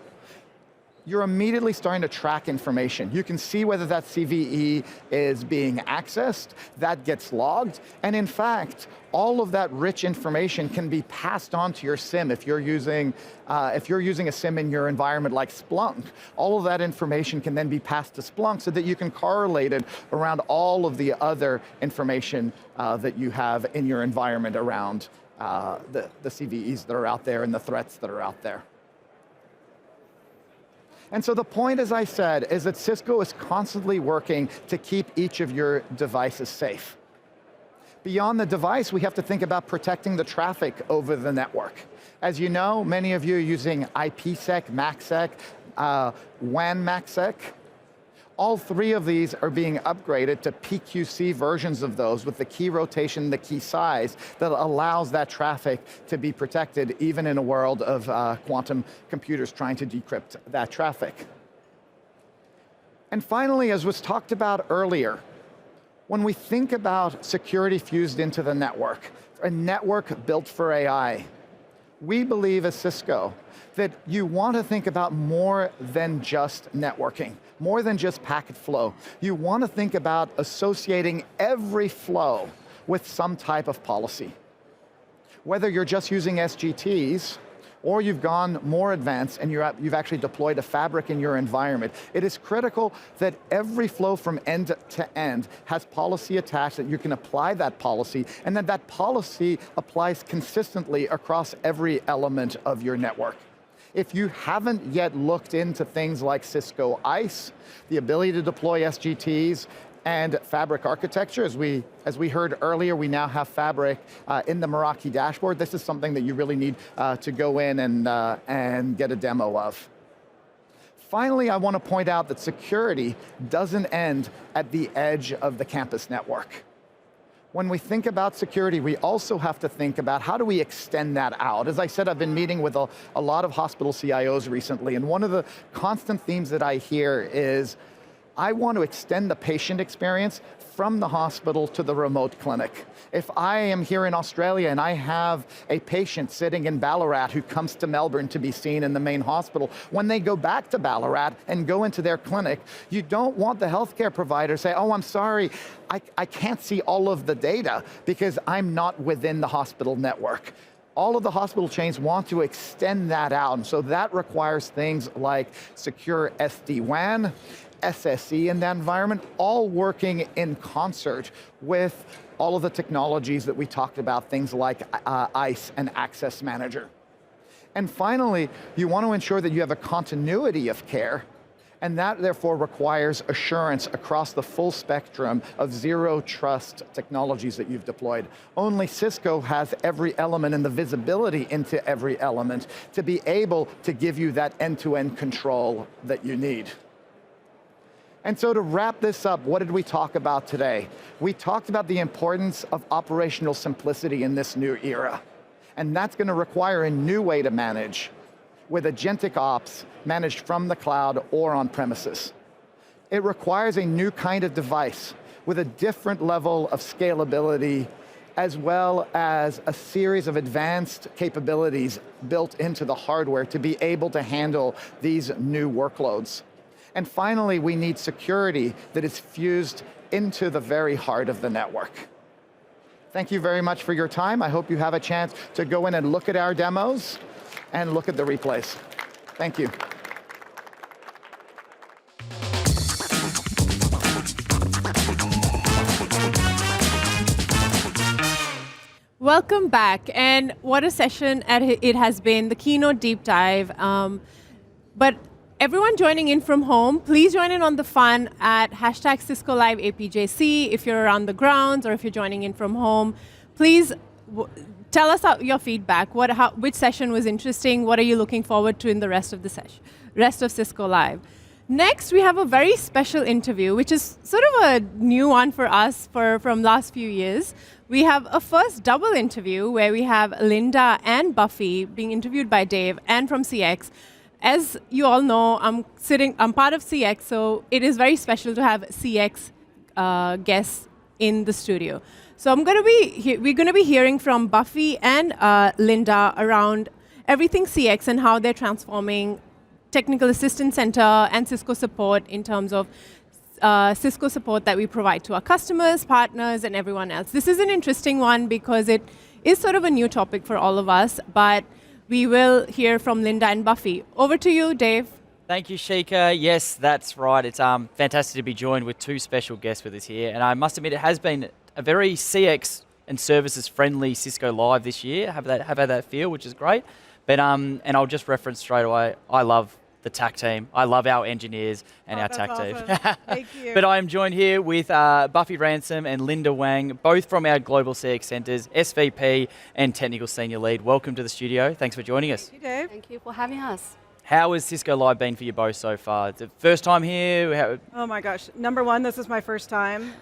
you're immediately starting to track information. You can see whether that CVE is being accessed, that gets logged, and in fact, all of that rich information can be passed on to your SIM if you're using a SIM in your environment like Splunk. All of that information can then be passed to Splunk so that you can correlate it around all of the other information that you have in your environment around the CVEs that are out there and the threats that are out there. And so the point, as I said, is that Cisco is constantly working to keep each of your devices safe. Beyond the device, we have to think about protecting the traffic over the network. As you know, many of you are using IPsec, MACsec, WAN MACsec. All three of these are being upgraded to PQC versions of those with the key rotation, the key size that allows that traffic to be protected even in a world of quantum computers trying to decrypt that traffic. And finally, as was talked about earlier, when we think about security fused into the network, a network built for AI, we believe as Cisco that you want to think about more than just networking, more than just packet flow. You want to think about associating every flow with some type of policy. Whether you're just using SGTs, or you've gone more advanced and you've actually deployed a fabric in your environment, it is critical that every flow from end to end has policy attached, that you can apply that policy, and that that policy applies consistently across every element of your network. If you haven't yet looked into things like Cisco ICE, the ability to deploy SGTs, and fabric architecture, as we heard earlier, we now have fabric in the Meraki dashboard. This is something that you really need to go in and get a demo of. Finally, I want to point out that security doesn't end at the edge of the campus network. When we think about security, we also have to think about how do we extend that out. As I said, I've been meeting with a lot of hospital CIOs recently, and one of the constant themes that I hear is, I want to extend the patient experience from the hospital to the remote clinic. If I am here in Australia and I have a patient sitting in Ballarat who comes to Melbourne to be seen in the main hospital, when they go back to Ballarat and go into their clinic, you don't want the healthcare provider to say, oh, I'm sorry, I can't see all of the data because I'm not within the hospital network. All of the hospital chains want to extend that out, and so that requires things like secure SD-WAN, SSE in that environment, all working in concert with all of the technologies that we talked about, things like ICE and Access Manager. And finally, you want to ensure that you have a continuity of care, and that therefore requires assurance across the full spectrum of zero trust technologies that you've deployed. Only Cisco has every element and the visibility into every element to be able to give you that end-to-end control that you need. And so to wrap this up, what did we talk about today? We talked about the importance of operational simplicity in this new era. And that's going to require a new way to manage, with AgenticOps managed from the cloud or on premises. It requires a new kind of device with a different level of scalability, as well as a series of advanced capabilities built into the hardware to be able to handle these new workloads. And finally, we need security that is fused into the very heart of the network. Thank you very much for your time. I hope you have a chance to go in and look at our demos and look at the replays. Thank you. Welcome back, and what a session it has been, the Keynote deep dive. But everyone joining in from home, please join in on the fun at hashtag Cisco Live APJC. If you're around the grounds or if you're joining in from home, please tell us your feedback. Which session was interesting? What are you looking forward to in the rest of the session, rest of Cisco Live? Next, we have a very special interview, which is sort of a new one for us from last few years. We have a first double interview where we have Linda and Buffy being interviewed by Dave and from CX. As you all know, I'm part of CX, so it is very special to have CX guests in the studio. So we're going to be hearing from Buffy and Linda around everything CX and how they're transforming Technical Assistance Center and Cisco support in terms of Cisco support that we provide to our customers, partners, and everyone else. This is an interesting one because it is sort of a new topic for all of us, but we will hear from Linda and Buffy. Over to you, Dave. Thank you, Sheikha. Yes, that's right. It's fantastic to be joined with two special guests with us here. And I must admit, it has been a very CX and services friendly Cisco Live this year. Have had that feel, which is great. But and I'll just reference straight away, I love the TAC team. I love our engineers and our TAC team. Thank you. But I am joined here with Buffy Ransom and Linda Wang, both from our Global CX Centres, SVP and Technical Senior Lead. Welcome to the studio. Thanks for joining us. Thank you, Dave. Thank you for having us. How has Cisco Live been for you both so far? The first time here? Oh my gosh. Number one, this is my first time.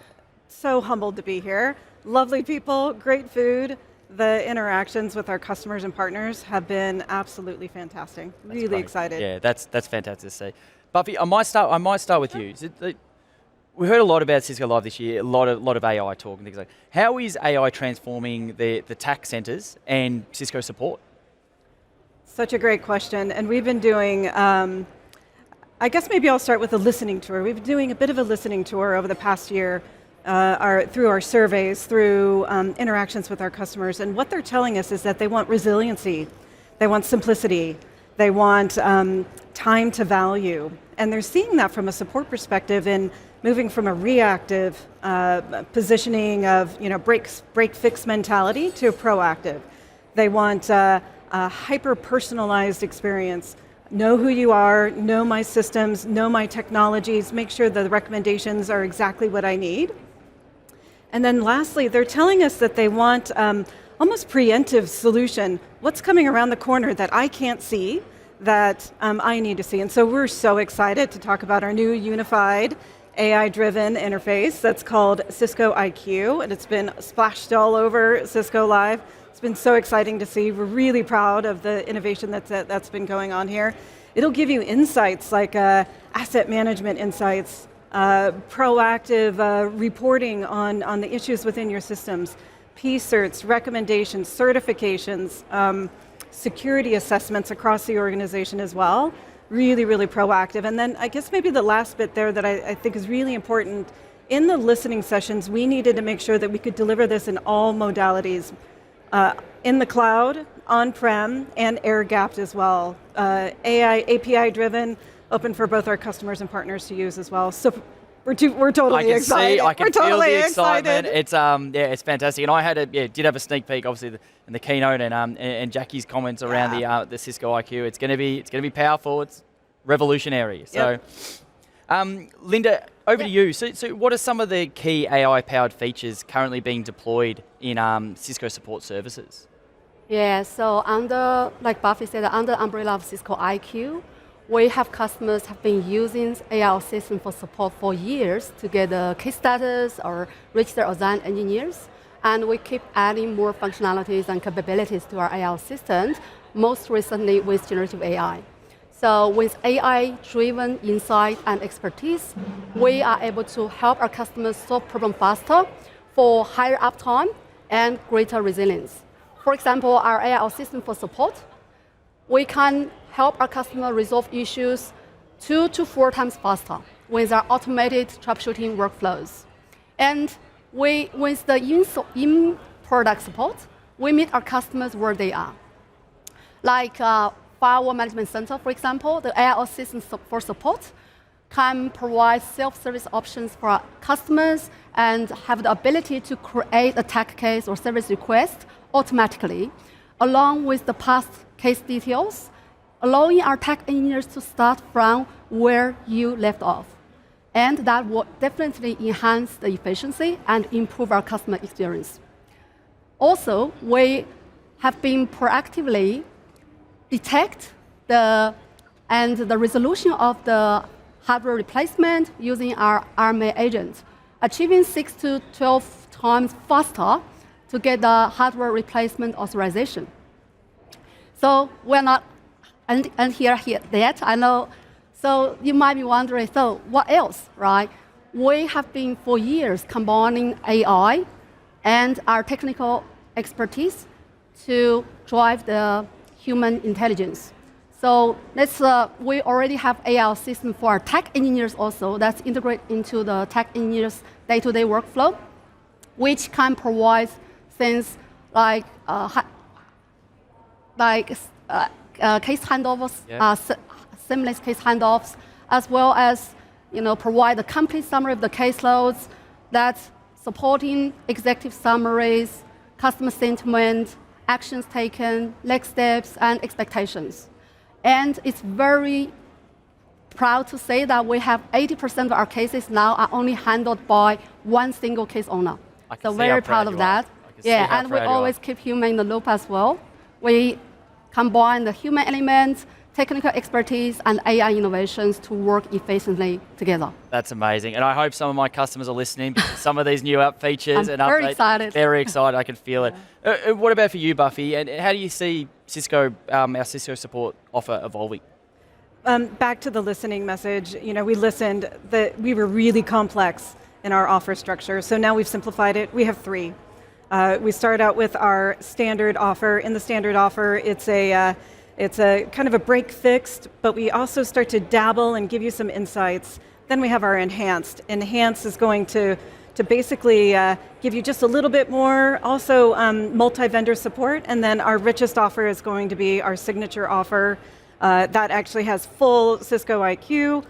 So humbled to be here. Lovely people, great food. The interactions with our customers and partners have been absolutely fantastic. Really excited. Yeah, that's fantastic to see. Buffy, I might start with you. We heard a lot about Cisco Live this year, a lot of AI talk and things like that. How is AI transforming the TAC centres and Cisco support? Such a great question. And we've been doing, I guess maybe I'll start with a listening tour. We've been doing a bit of a listening tour over the past year through our surveys, through interactions with our customers. And what they're telling us is that they want resiliency, they want simplicity, they want time to value. And they're seeing that from a support perspective in moving from a reactive positioning of break fix mentality to a proactive. They want a hyper-personalized experience. Know who you are, know my systems, know my technologies, make sure the recommendations are exactly what I need. And then lastly, they're telling us that they want almost preemptive solution. What's coming around the corner that I can't see, that I need to see? And so we're so excited to talk about our new unified AI-driven interface that's called Cisco IQ, and it's been splashed all over Cisco Live. It's been so exciting to see. We're really proud of the innovation that's been going on here. It'll give you insights like asset management insights, proactive reporting on the issues within your systems, P-certs, recommendations, certifications, security assessments across the organization as well. Really, really proactive. And then I guess maybe the last bit there that I think is really important, in the listening sessions, we needed to make sure that we could deliver this in all modalities. In the cloud, on-prem, and air-gapped as well. AI, API-driven, open for both our customers and partners to use as well. So we're totally excited. I can feel totally the excitement. excited. It's fantastic. And I did have a sneak peek, obviously, in the keynote and Jackie's comments around the Cisco IQ. It's going to be powerful. It's revolutionary. So, Linda, over to you. So what are some of the key AI-powered features currently being deployed in Cisco support services? Yeah, so like Buffy said, under the umbrella of Cisco IQ, we have customers have been using AI assistant for support for years to get case status or reach their assigned engineers. And we keep adding more functionalities and capabilities to our AI assistant, most recently with generative AI. So with AI-driven insight and expertise, we are able to help our customers solve problems faster for higher uptime and greater resilience. For example, our AI assistant for support, we can help our customer resolve issues 2 to 4 times faster with our automated troubleshooting workflows. And with the in-product support, we meet our customers where they are. Like Firewall Management Center, for example, the AI assistant for support can provide self-service options for our customers and have the ability to create a attack case or service request automatically, along with the past case details, allowing our tech engineers to start from where you left off. And that will definitely enhance the efficiency and improve our customer experience. Also, we have been proactively detect the resolution of the hardware replacement using our RMA agent, achieving 6 to 12 times faster to get the hardware replacement authorization. So we're not end here yet, I know. So you might be wondering, so what else, right? We have been for years combining AI and our technical expertise to drive the human intelligence. So we already have AI assistant for our tech engineers also that's integrated into the tech engineers' day-to-day workflow, which can provide things like case handoffs, seamless case handoffs, as well as provide a complete summary of the caseloads that's supporting executive summaries, customer sentiment, actions taken, next steps, and expectations. And it's very proud to say that we have 80% of our cases now are only handled by one single case owner. So very proud of that. Yeah, and we always keep human in the loop as well. We combine the human elements, technical expertise, and AI innovations to work efficiently together. That's amazing. And I hope some of my customers are listening because some of these new app features and very updates. excited. Very excited. I can feel it. What about for you, Buffy? And how do you see Cisco, our Cisco support offer evolving? Back to the listening message, we listened that we were really complex in our offer structure. So now we've simplified it. We have 3. We start out with our standard offer. In the standard offer, it's a kind of a break fixed, but we also start to dabble and give you some insights. Then we have our enhanced. Enhanced is going to basically give you just a little bit more, also multi-vendor support. And then our richest offer is going to be our signature offer. That actually has full Cisco IQ,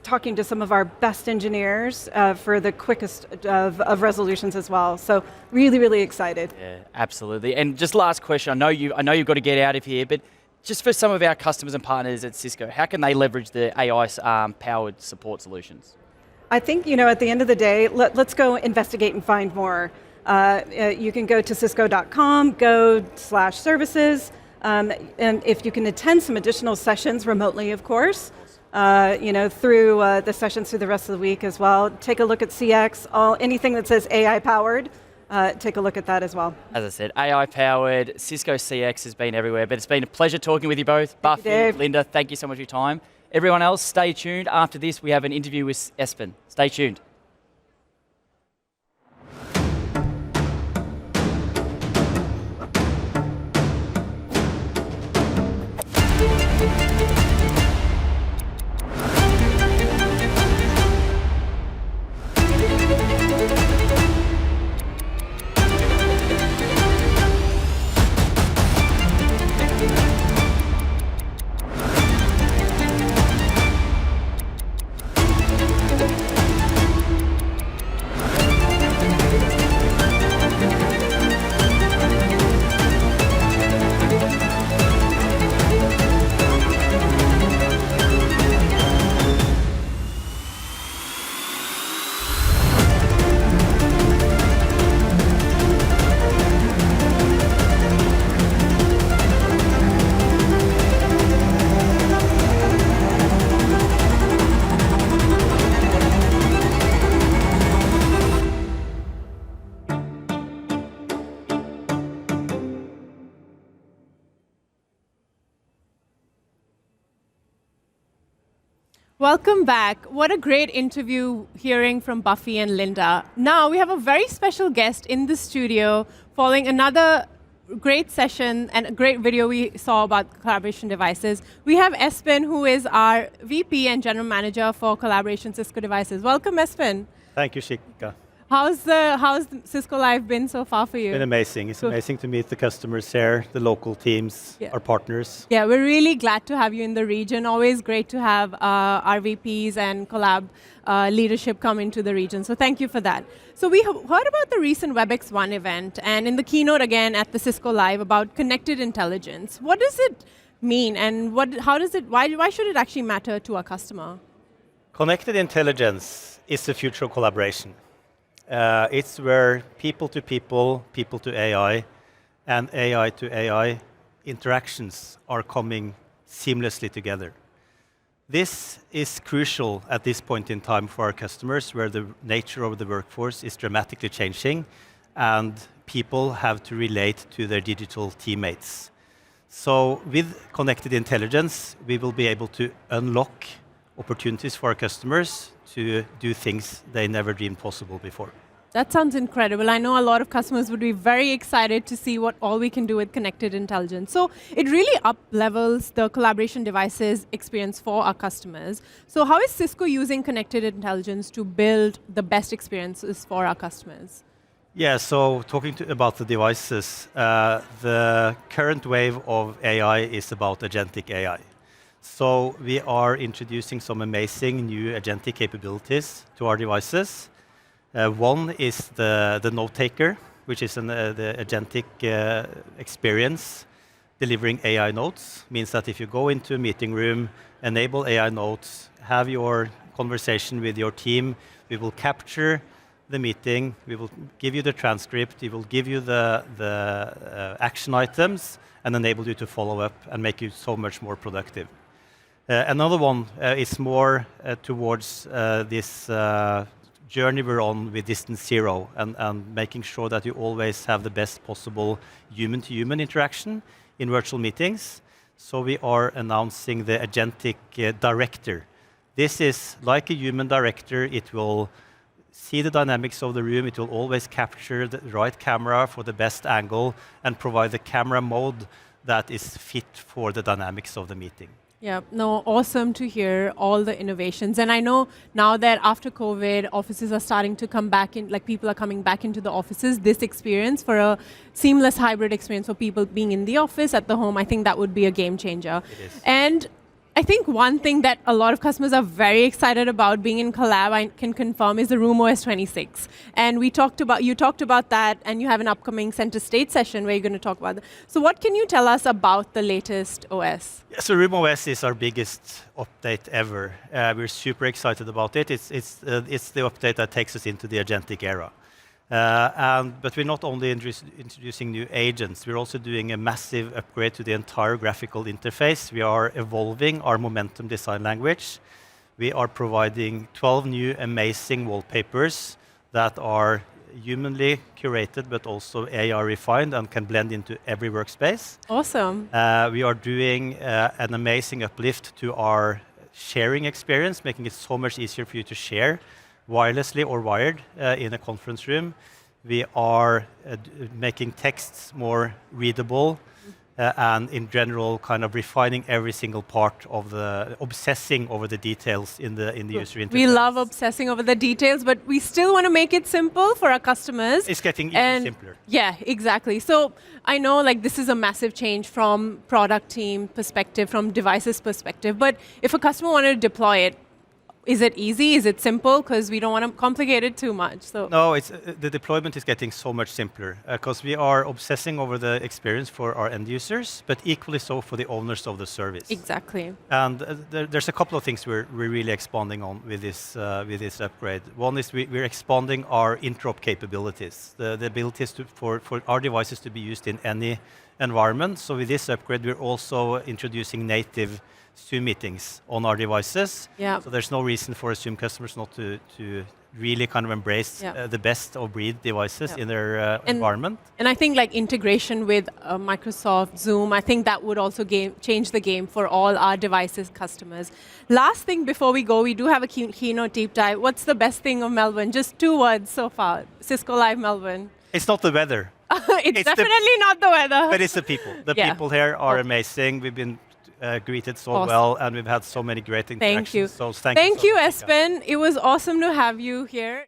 talking to some of our best engineers for the quickest of resolutions as well. So really, really excited. Yeah, absolutely. And just last question, I know you've got to get out of here, but just for some of our customers and partners at Cisco, how can they leverage the AI-powered support solutions? I think, at the end of the day, let's go investigate and find more. You can go to cisco.com, go/services, and if you can attend some additional sessions remotely, of course, through the sessions through the rest of the week as well. Take a look at CX, anything that says AI-powered, take a look at that as well. As I said, AI-powered, Cisco CX has been everywhere, but it's been a pleasure talking with you both. Buffy, Linda, thank you so much for your time. Everyone else, stay tuned. After this, we have an interview with Espen. Stay tuned. Welcome back. What a great interview hearing from Buffy and Linda. Now we have a very special guest in the studio following another great session and a great video we saw about collaboration devices. We have Espen, who is our VP and General Manager for Collaboration Cisco Devices. Welcome, Espen. Thank you, Shika. How's Cisco Live been so far for you? It's been amazing. It's amazing to meet the customers here, the local teams, our partners. Yeah, we're really glad to have you in the region. Always great to have our VPs and collab leadership come into the region. So thank you for that. So we heard about the recent WebEx One event and in the keynote again at the Cisco Live about connected intelligence. What does it mean and why should it actually matter to our customer? Connected intelligence is the future of collaboration. It's where people to people, people to AI, and AI to AI interactions are coming seamlessly together. This is crucial at this point in time for our customers, where the nature of the workforce is dramatically changing, and people have to relate to their digital teammates. So with connected intelligence, we will be able to unlock opportunities for our customers to do things they never dreamed possible before. That sounds incredible. I know a lot of customers would be very excited to see what all we can do with connected intelligence. So it really up-levels the collaboration devices experience for our customers. So how is Cisco using connected intelligence to build the best experiences for our customers? Yeah, so talking about the devices, the current wave of AI is about agentic AI. So we are introducing some amazing new agentic capabilities to our devices. One is the note taker, which is the agentic experience delivering AI notes. Means that if you go into a meeting room, enable AI notes, have your conversation with your team, we will capture the meeting, we will give you the transcript, we will give you the action items, and enable you to follow up and make you so much more productive. Another one is more towards this journey we're on with Distance Zero and making sure that you always have the best possible human-to-human interaction in virtual meetings. So we are announcing the Agentic Director. This is like a human director. It will see the dynamics of the room. It will always capture the right camera for the best angle and provide the camera mode that is fit for the dynamics of the meeting. Yeah, no, awesome to hear all the innovations. And I know now that after COVID, offices are starting to come back in, like people are coming back into the offices, this experience for a seamless hybrid experience for people being in the office, at the home, I think that would be a game changer. It is. And I think one thing that a lot of customers are very excited about being in Collab, I can confirm, is the Room OS 26. And you talked about that, and you have an upcoming center stage session where you're going to talk about that. So what can you tell us about the latest OS? Yeah, so Room OS is our biggest update ever. We're super excited about it. It's the update that takes us into the agentic era. But we're not only introducing new agents, we're also doing a massive upgrade to the entire graphical interface. We are evolving our Momentum design language. We are providing 12 new amazing wallpapers that are humanly curated, but also AI refined and can blend into every workspace. Awesome. We are doing an amazing uplift to our sharing experience, making it so much easier for you to share wirelessly or wired in a conference room. We are making texts more readable and in general kind of refining every single part of obsessing over the details in the user interface. We love obsessing over the details, but we still want to make it simple for our customers. It's getting even simpler. Yeah, exactly. So I know like this is a massive change from product team perspective, from devices perspective, but if a customer wanted to deploy it, is it easy? Is it simple? Because we don't want to complicate it too much. So no, the deployment is getting so much simpler because we are obsessing over the experience for our end users, but equally so for the owners of the service. Exactly. And there's a couple of things we're really expanding on with this upgrade. One is we're expanding our interop capabilities, the abilities for our devices to be used in any environment. So with this upgrade, we're also introducing native Zoom meetings on our devices. Yeah. So there's no reason for Zoom customers not to really kind of embrace the best of breed devices in their environment. And I think like integration with Microsoft Zoom, I think that would also change the game for all our devices customers. Last thing before we go, we do have a keynote deep dive. What's the best thing of Melbourne? Just 2 words so far. Cisco Live Melbourne. It's not the weather. it's definitely not the weather. But it's the people. The people here are amazing. We've been greeted so well, and we've had so many great interactions. Thank you. So thank you, so much, Espen. It was awesome to have you here.